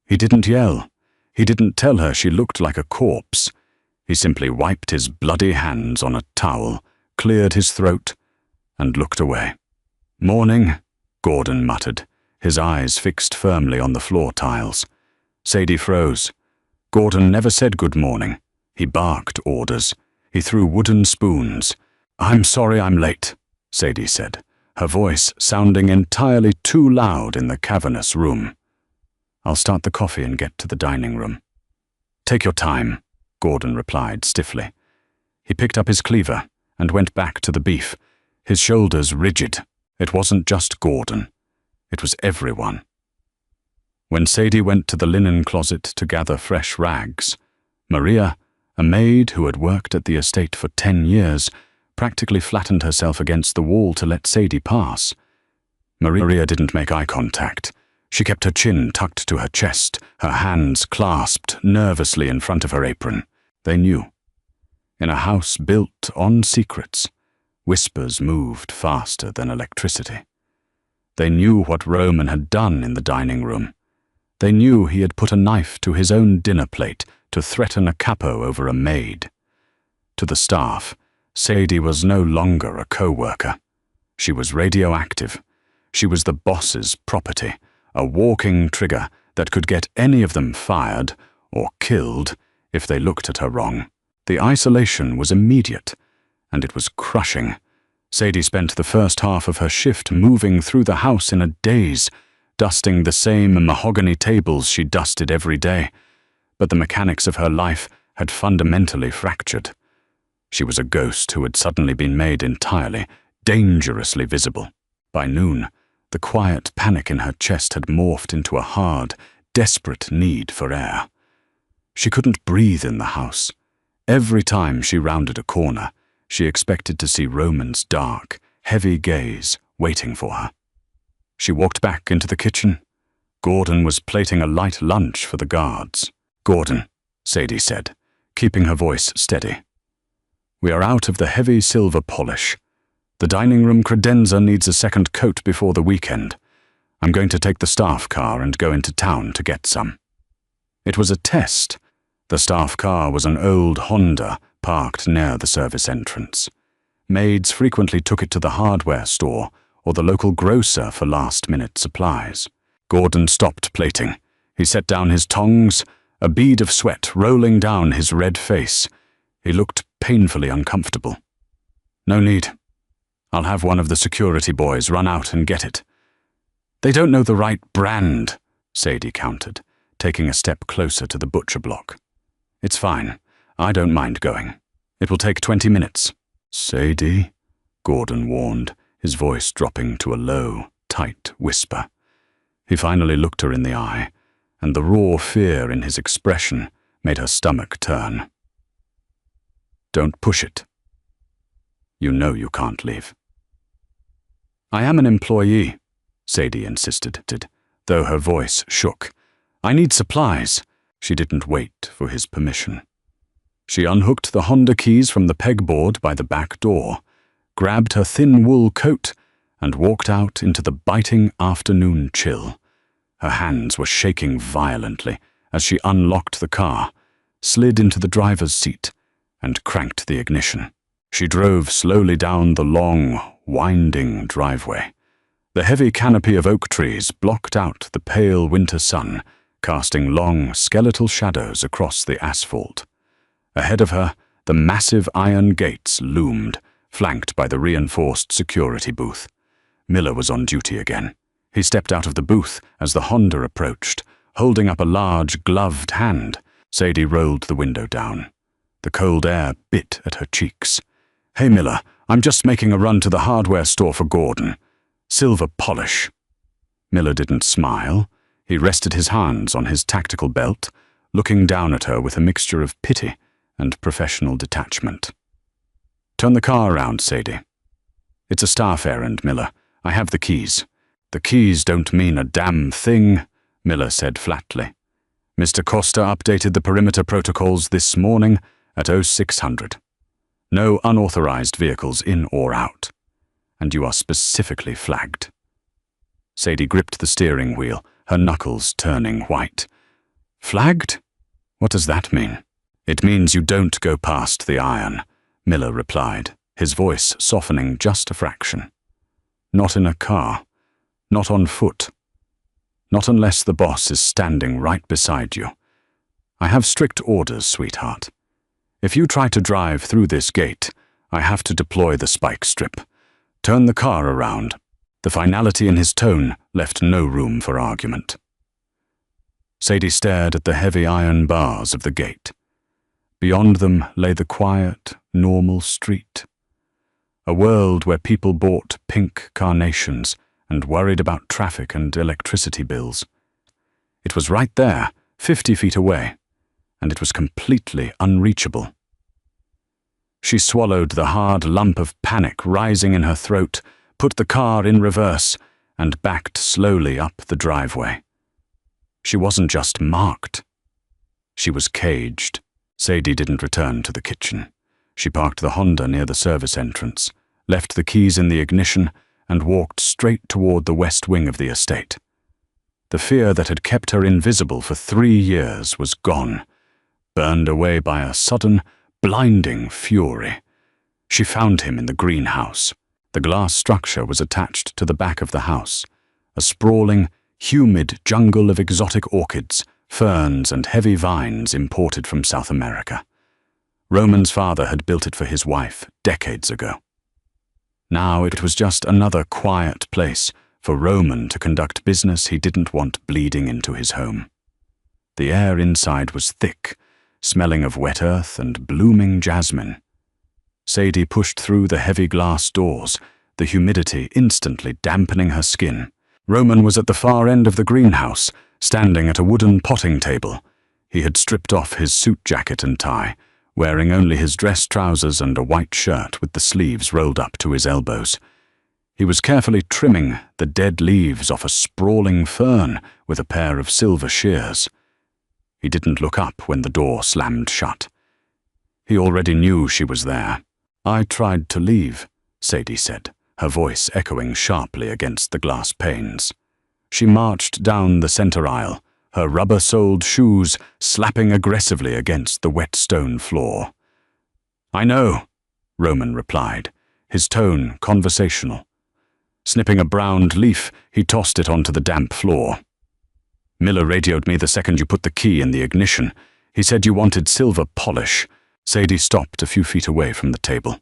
He didn't yell. He didn't tell her she looked like a corpse. He simply wiped his bloody hands on a towel, cleared his throat, and looked away. "Morning," Gordon muttered, his eyes fixed firmly on the floor tiles. Sadie froze. Gordon never said good morning. He barked orders. He threw wooden spoons. "I'm sorry I'm late," Sadie said, her voice sounding entirely too loud in the cavernous room. "I'll start the coffee and get to the dining room." "Take your time," Gordon replied stiffly. He picked up his cleaver and went back to the beef, his shoulders rigid. It wasn't just Gordon. It was everyone. When Sadie went to the linen closet to gather fresh rags, Maria, a maid who had worked at the estate for 10 years, practically flattened herself against the wall to let Sadie pass. Maria didn't make eye contact. She kept her chin tucked to her chest, her hands clasped nervously in front of her apron. They knew. In a house built on secrets, whispers moved faster than electricity. They knew what Roman had done in the dining room. They knew he had put a knife to his own dinner plate to threaten a capo over a maid. To the staff, Sadie was no longer a co-worker. She was radioactive. She was the boss's property, a walking trigger that could get any of them fired or killed if they looked at her wrong. The isolation was immediate, and it was crushing. Sadie spent the first half of her shift moving through the house in a daze, dusting the same mahogany tables she dusted every day, but the mechanics of her life had fundamentally fractured. She was a ghost who had suddenly been made entirely, dangerously visible. By noon, the quiet panic in her chest had morphed into a hard, desperate need for air. She couldn't breathe in the house. Every time she rounded a corner, she expected to see Roman's dark, heavy gaze waiting for her. She walked back into the kitchen. Gordon was plating a light lunch for the guards. "Gordon," Sadie said, keeping her voice steady. "We are out of the heavy silver polish. The dining room credenza needs a second coat before the weekend. I'm going to take the staff car and go into town to get some." It was a test. The staff car was an old Honda parked near the service entrance. Maids frequently took it to the hardware store or the local grocer for last-minute supplies. Gordon stopped plating. He set down his tongs, a bead of sweat rolling down his red face. He looked painfully uncomfortable. "No need. I'll have one of the security boys run out and get it." "They don't know the right brand," Sadie countered, taking a step closer to the butcher block. "It's fine. I don't mind going. It will take 20 minutes. "Sadie," Gordon warned, his voice dropping to a low, tight whisper. He finally looked her in the eye, and the raw fear in his expression made her stomach turn. "Don't push it. You know you can't leave." "I am an employee," Sadie insisted, though her voice shook. "I need supplies." She didn't wait for his permission. She unhooked the Honda keys from the pegboard by the back door, grabbed her thin wool coat, and walked out into the biting afternoon chill. Her hands were shaking violently as she unlocked the car, slid into the driver's seat, and cranked the ignition. She drove slowly down the long, winding driveway. The heavy canopy of oak trees blocked out the pale winter sun, casting long, skeletal shadows across the asphalt. Ahead of her, the massive iron gates loomed, flanked by the reinforced security booth. Miller was on duty again. He stepped out of the booth as the Honda approached, holding up a large, gloved hand. Sadie rolled the window down. The cold air bit at her cheeks. "Hey, Miller, I'm just making a run to the hardware store for Gordon. Silver polish." Miller didn't smile. He rested his hands on his tactical belt, looking down at her with a mixture of pity and professional detachment. "Turn the car around, Sadie." "It's a staff errand, Miller. I have the keys." "The keys don't mean a damn thing," Miller said flatly. "Mr. Costa updated the perimeter protocols this morning at 0600. No unauthorized vehicles in or out. And you are specifically flagged." Sadie gripped the steering wheel, her knuckles turning white. "Flagged? What does that mean?" "It means you don't go past the iron," Miller replied, his voice softening just a fraction. "Not in a car. Not on foot. Not unless the boss is standing right beside you. I have strict orders, sweetheart. If you try to drive through this gate, I have to deploy the spike strip. Turn the car around. The finality in his tone left no room for argument. Sadie stared at the heavy iron bars of the gate. Beyond them lay the quiet, normal street. A world where people bought pink carnations and worried about traffic and electricity bills. It was right there, 50 feet away, and it was completely unreachable. She swallowed the hard lump of panic rising in her throat, put the car in reverse, and backed slowly up the driveway. She wasn't just marked. She was caged. Sadie didn't return to the kitchen. She parked the Honda near the service entrance, left the keys in the ignition, and walked straight toward the west wing of the estate. The fear that had kept her invisible for 3 years was gone, burned away by a sudden, blinding fury. She found him in the greenhouse. The glass structure was attached to the back of the house, a sprawling, humid jungle of exotic orchids, ferns, and heavy vines imported from South America. Roman's father had built it for his wife decades ago. Now it was just another quiet place for Roman to conduct business he didn't want bleeding into his home. The air inside was thick, smelling of wet earth and blooming jasmine. Sadie pushed through the heavy glass doors, the humidity instantly dampening her skin. Roman was at the far end of the greenhouse, standing at a wooden potting table. He had stripped off his suit jacket and tie, wearing only his dress trousers and a white shirt with the sleeves rolled up to his elbows. He was carefully trimming the dead leaves off a sprawling fern with a pair of silver shears. He didn't look up when the door slammed shut. He already knew she was there. "I tried to leave," Sadie said, her voice echoing sharply against the glass panes. She marched down the center aisle, her rubber-soled shoes slapping aggressively against the wet stone floor. "I know," Roman replied, his tone conversational. Snipping a browned leaf, he tossed it onto the damp floor. "Miller radioed me the second you put the key in the ignition. He said you wanted silver polish." Sadie stopped a few feet away from the table.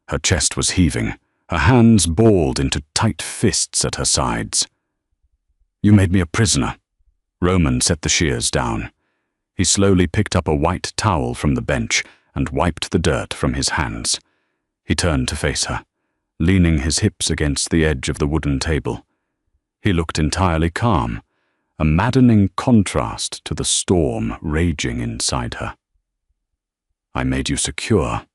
Her chest was heaving, her hands balled into tight fists at her sides. "You made me a prisoner." Roman set the shears down. He slowly picked up a white towel from the bench and wiped the dirt from his hands. He turned to face her, leaning his hips against the edge of the wooden table. He looked entirely calm, a maddening contrast to the storm raging inside her. "I made you secure,"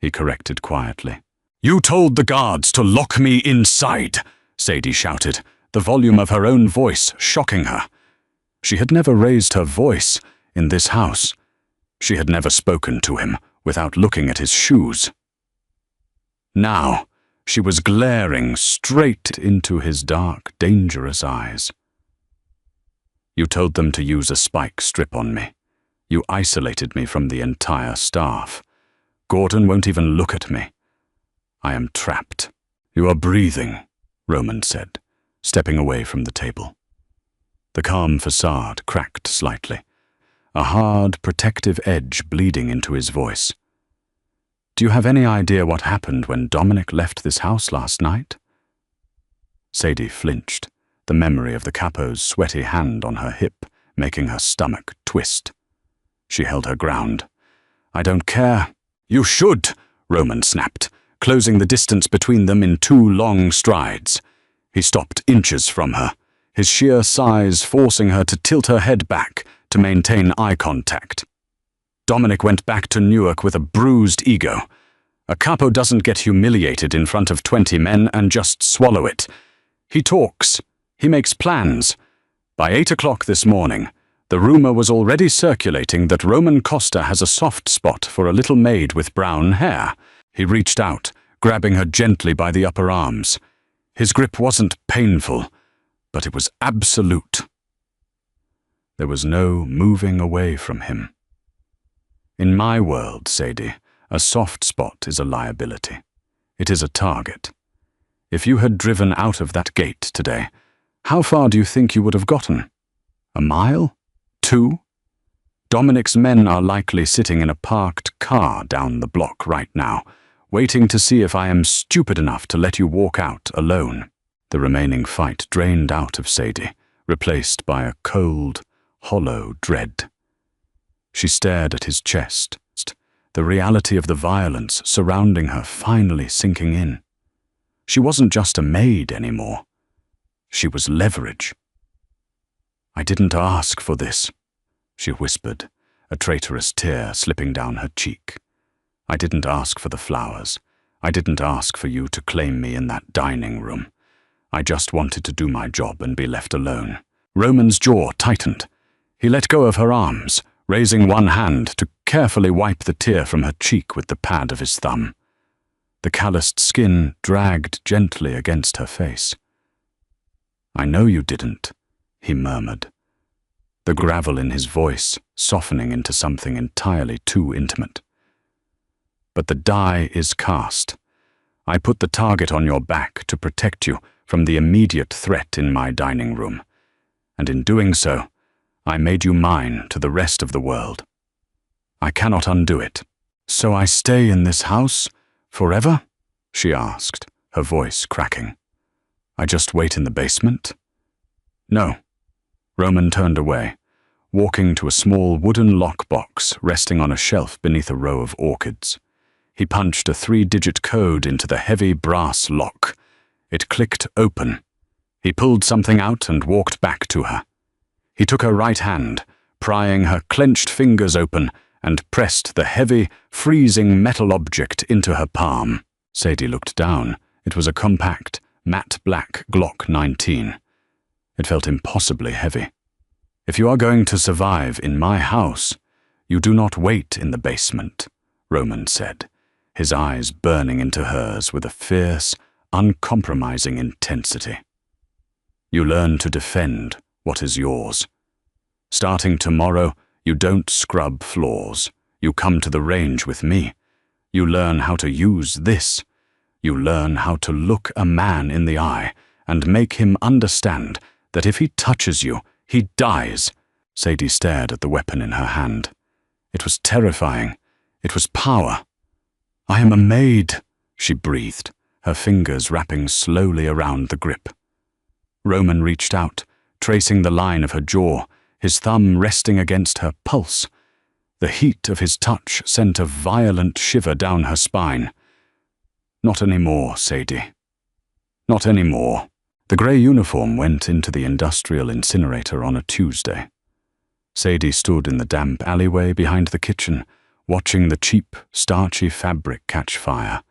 he corrected quietly. "You told the guards to lock me inside," Sadie shouted, the volume of her own voice shocking her. She had never raised her voice in this house. She had never spoken to him without looking at his shoes. Now, she was glaring straight into his dark, dangerous eyes. "You told them to use a spike strip on me. You isolated me from the entire staff. Gordon won't even look at me. I am trapped." "You are breathing," Roman said, stepping away from the table. The calm facade cracked slightly, a hard, protective edge bleeding into his voice. "Do you have any idea what happened when Dominic left this house last night?" Sadie flinched, the memory of the capo's sweaty hand on her hip making her stomach twist. She held her ground. "I don't care." "You should," Roman snapped, closing the distance between them in 2 long strides. He stopped inches from her, his sheer size forcing her to tilt her head back to maintain eye contact. "Dominic went back to Newark with a bruised ego. A capo doesn't get humiliated in front of 20 men and just swallow it. He talks. He makes plans. By 8 o'clock this morning, the rumor was already circulating that Roman Costa has a soft spot for a little maid with brown hair." He reached out, grabbing her gently by the upper arms. His grip wasn't painful, but it was absolute. There was no moving away from him. "In my world, Sadie, a soft spot is a liability. It is a target. If you had driven out of that gate today, How far do you think you would have gotten? A mile? 2? Dominic's men are likely sitting in a parked car down the block right now, waiting to see if I am stupid enough to let you walk out alone. The remaining fight drained out of Sadie, replaced by a cold, hollow dread. She stared at his chest, the reality of the violence surrounding her finally sinking in. She wasn't just a maid anymore. She was leverage. "I didn't ask for this," she whispered, a traitorous tear slipping down her cheek. "I didn't ask for the flowers. I didn't ask for you to claim me in that dining room. I just wanted to do my job and be left alone." Roman's jaw tightened. He let go of her arms, raising one hand to carefully wipe the tear from her cheek with the pad of his thumb. The calloused skin dragged gently against her face. "I know you didn't," he murmured, the gravel in his voice softening into something entirely too intimate. "But the die is cast. I put the target on your back to protect you from the immediate threat in my dining room, and in doing so, I made you mine to the rest of the world. I cannot undo it." "So I stay in this house forever?" she asked, her voice cracking. "I just wait in the basement?" "No." Roman turned away, walking to a small wooden lockbox resting on a shelf beneath a row of orchids. He punched a 3-digit code into the heavy brass lock. It clicked open. He pulled something out and walked back to her. He took her right hand, prying her clenched fingers open, and pressed the heavy, freezing metal object into her palm. Sadie looked down. It was a compact, matte black Glock 19. It felt impossibly heavy. "If you are going to survive in my house, you do not wait in the basement," Roman said, his eyes burning into hers with a fierce, uncompromising intensity. "You learn to defend what is yours. Starting tomorrow, you don't scrub floors. You come to the range with me. You learn how to use this. You learn how to look a man in the eye and make him understand that if he touches you, he dies." Sadie stared at the weapon in her hand. It was terrifying. It was power. "I am a maid," she breathed, her fingers wrapping slowly around the grip. Roman reached out, tracing the line of her jaw, his thumb resting against her pulse. The heat of his touch sent a violent shiver down her spine. "Not anymore, Sadie. Not anymore." The grey uniform went into the industrial incinerator on a Tuesday. Sadie stood in the damp alleyway behind the kitchen, watching the cheap, starchy fabric catch fire.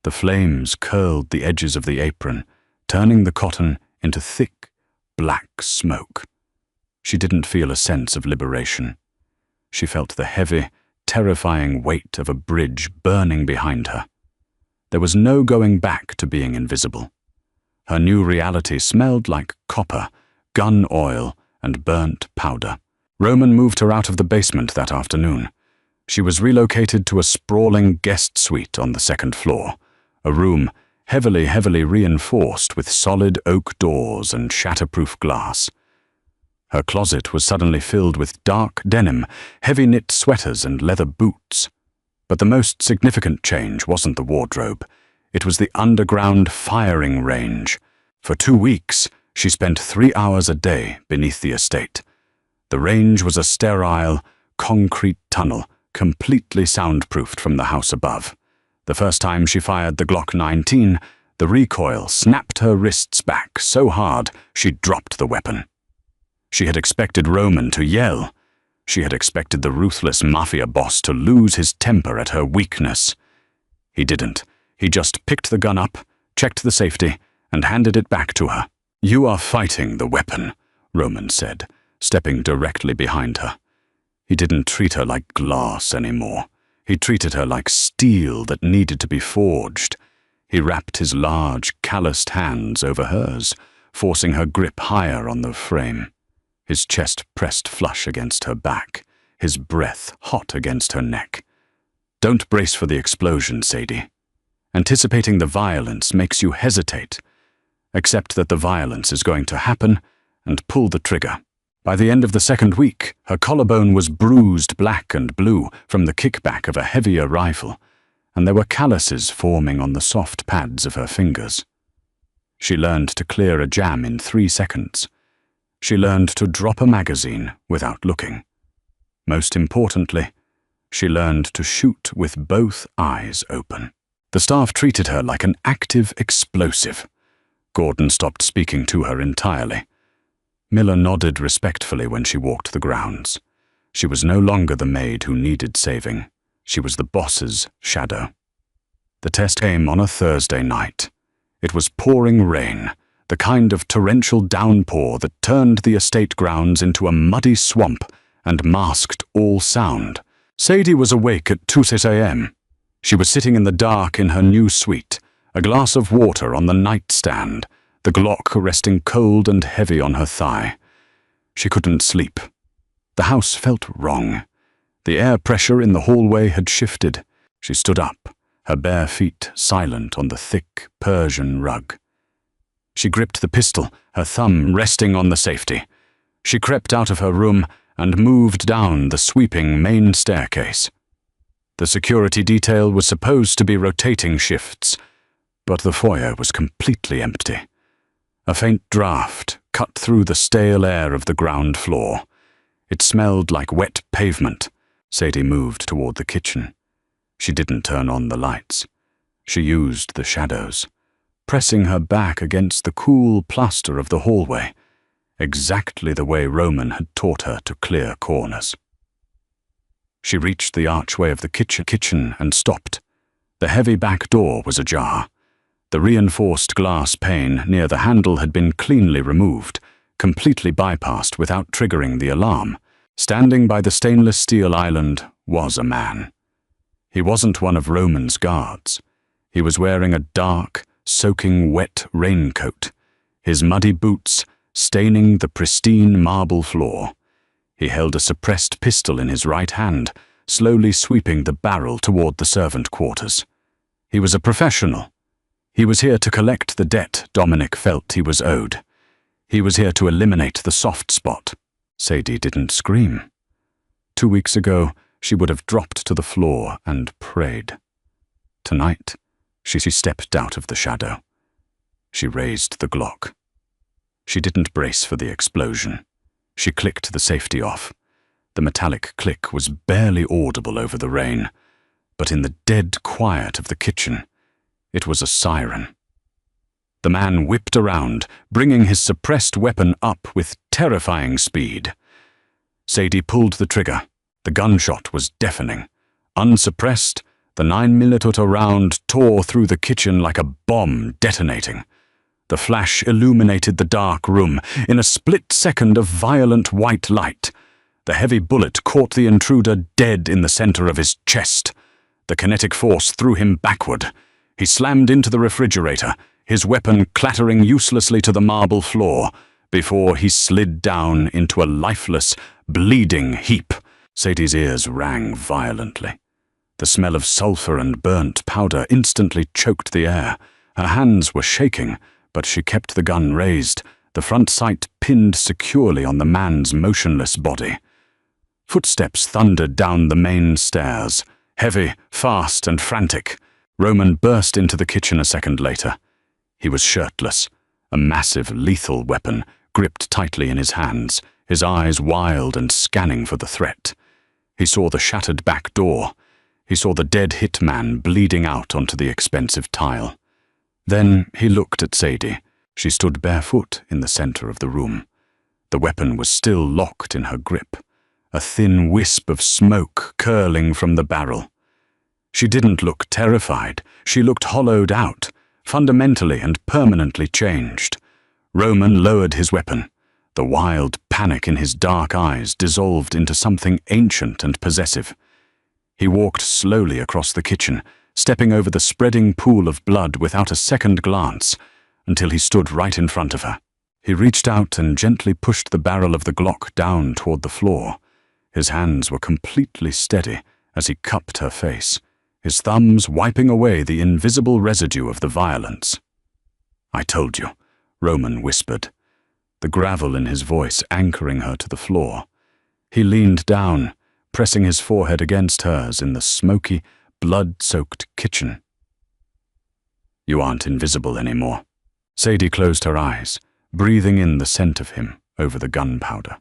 The flames curled the edges of the apron, turning the cotton into thick, black smoke. She didn't feel a sense of liberation. She felt the heavy, terrifying weight of a bridge burning behind her. There was no going back to being invisible. Her new reality smelled like copper, gun oil, and burnt powder. Roman moved her out of the basement that afternoon. She was relocated to a sprawling guest suite on the second floor, a room heavily reinforced with solid oak doors and shatterproof glass. Her closet was suddenly filled with dark denim, heavy-knit sweaters, and leather boots. But the most significant change wasn't the wardrobe. It was the underground firing range. For 2 weeks, she spent 3 hours a day beneath the estate. The range was a sterile, concrete tunnel, completely soundproofed from the house above. The first time she fired the Glock 19, the recoil snapped her wrists back so hard she dropped the weapon. She had expected Roman to yell. She had expected the ruthless mafia boss to lose his temper at her weakness. He didn't. He just picked the gun up, checked the safety, and handed it back to her. "You are fighting the weapon," Roman said, stepping directly behind her. He didn't treat her like glass anymore. He treated her like steel that needed to be forged. He wrapped his large, calloused hands over hers, forcing her grip higher on the frame. His chest pressed flush against her back, his breath hot against her neck. "Don't brace for the explosion, Sadie. Anticipating the violence makes you hesitate. accept that the violence is going to happen, and pull the trigger. By the end of the second week, her collarbone was bruised black and blue from the kickback of a heavier rifle, and there were calluses forming on the soft pads of her fingers. She learned to clear a jam in 3 seconds. She learned to drop a magazine without looking. Most importantly, she learned to shoot with both eyes open. The staff treated her like an active explosive. Gordon stopped speaking to her entirely. Miller nodded respectfully when she walked the grounds. She was no longer the maid who needed saving. She was the boss's shadow. The test came on a Thursday night. It was pouring rain, the kind of torrential downpour that turned the estate grounds into a muddy swamp and masked all sound. Sadie was awake at 2 a.m. She was sitting in the dark in her new suite, a glass of water on the nightstand, the Glock resting cold and heavy on her thigh. She couldn't sleep. The house felt wrong. The air pressure in the hallway had shifted. She stood up, her bare feet silent on the thick Persian rug. She gripped the pistol, her thumb resting on the safety. She crept out of her room and moved down the sweeping main staircase. The security detail was supposed to be rotating shifts, but the foyer was completely empty. A faint draft cut through the stale air of the ground floor. It smelled like wet pavement. Sadie moved toward the kitchen. She didn't turn on the lights. She used the shadows, pressing her back against the cool plaster of the hallway, exactly the way Roman had taught her to clear corners. She reached the archway of the kitchen and stopped. The heavy back door was ajar. The reinforced glass pane near the handle had been cleanly removed, completely bypassed without triggering the alarm. Standing by the stainless steel island was a man. He wasn't one of Roman's guards. He was wearing a dark, soaking wet raincoat, his muddy boots staining the pristine marble floor. He held a suppressed pistol in his right hand, slowly sweeping the barrel toward the servant quarters. He was a professional. He was here to collect the debt Dominic felt he was owed. He was here to eliminate the soft spot. Sadie didn't scream. 2 weeks ago, she would have dropped to the floor and prayed. Tonight, she stepped out of the shadow. She raised the Glock. She didn't brace for the explosion. She clicked the safety off. The metallic click was barely audible over the rain, but in the dead quiet of the kitchen, it was a siren. The man whipped around, bringing his suppressed weapon up with terrifying speed. Sadie pulled the trigger. The gunshot was deafening. Unsuppressed, the 9mm round tore through the kitchen like a bomb detonating. The flash illuminated the dark room. In a split second of violent white light, the heavy bullet caught the intruder dead in the center of his chest. The kinetic force threw him backward. He slammed into the refrigerator, his weapon clattering uselessly to the marble floor, before he slid down into a lifeless, bleeding heap. Sadie's ears rang violently. The smell of sulfur and burnt powder instantly choked the air. Her hands were shaking, but she kept the gun raised, the front sight pinned securely on the man's motionless body. Footsteps thundered down the main stairs, heavy, fast, and frantic. Roman burst into the kitchen a second later. He was shirtless, a massive, lethal weapon gripped tightly in his hands, his eyes wild and scanning for the threat. He saw the shattered back door. He saw the dead hitman bleeding out onto the expensive tile. Then he looked at Sadie. She stood barefoot in the center of the room. The weapon was still locked in her grip, a thin wisp of smoke curling from the barrel. She didn't look terrified. She looked hollowed out, fundamentally and permanently changed. Roman lowered his weapon. The wild panic in his dark eyes dissolved into something ancient and possessive. He walked slowly across the kitchen, stepping over the spreading pool of blood without a second glance, until he stood right in front of her. He reached out and gently pushed the barrel of the Glock down toward the floor. His hands were completely steady as he cupped her face, his thumbs wiping away the invisible residue of the violence. "I told you," Roman whispered, the gravel in his voice anchoring her to the floor. He leaned down, pressing his forehead against hers in the smoky, blood-soaked kitchen. You aren't invisible anymore. Sadie closed her eyes, breathing in the scent of him over the gunpowder.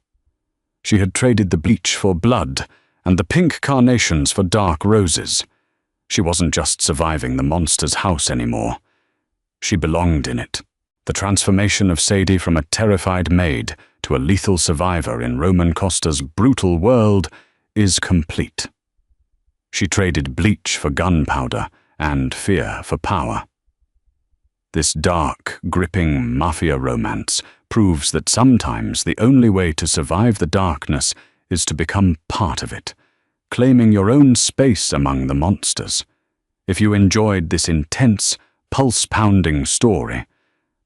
She had traded the bleach for blood and the pink carnations for dark roses. She wasn't just surviving the monster's house anymore. She belonged in it. The transformation of Sadie from a terrified maid to a lethal survivor in Roman Costa's brutal world is complete. She traded bleach for gunpowder and fear for power. This dark, gripping Mafia romance proves that sometimes the only way to survive the darkness is to become part of it, claiming your own space among the monsters. If you enjoyed this intense, pulse-pounding story,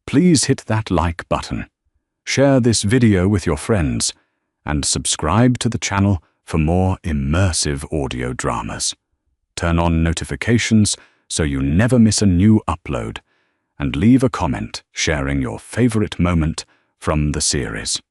please hit that like button, share this video with your friends, and subscribe to the channel for more immersive audio dramas. Turn on notifications so you never miss a new upload, and leave a comment sharing your favorite moment from the series.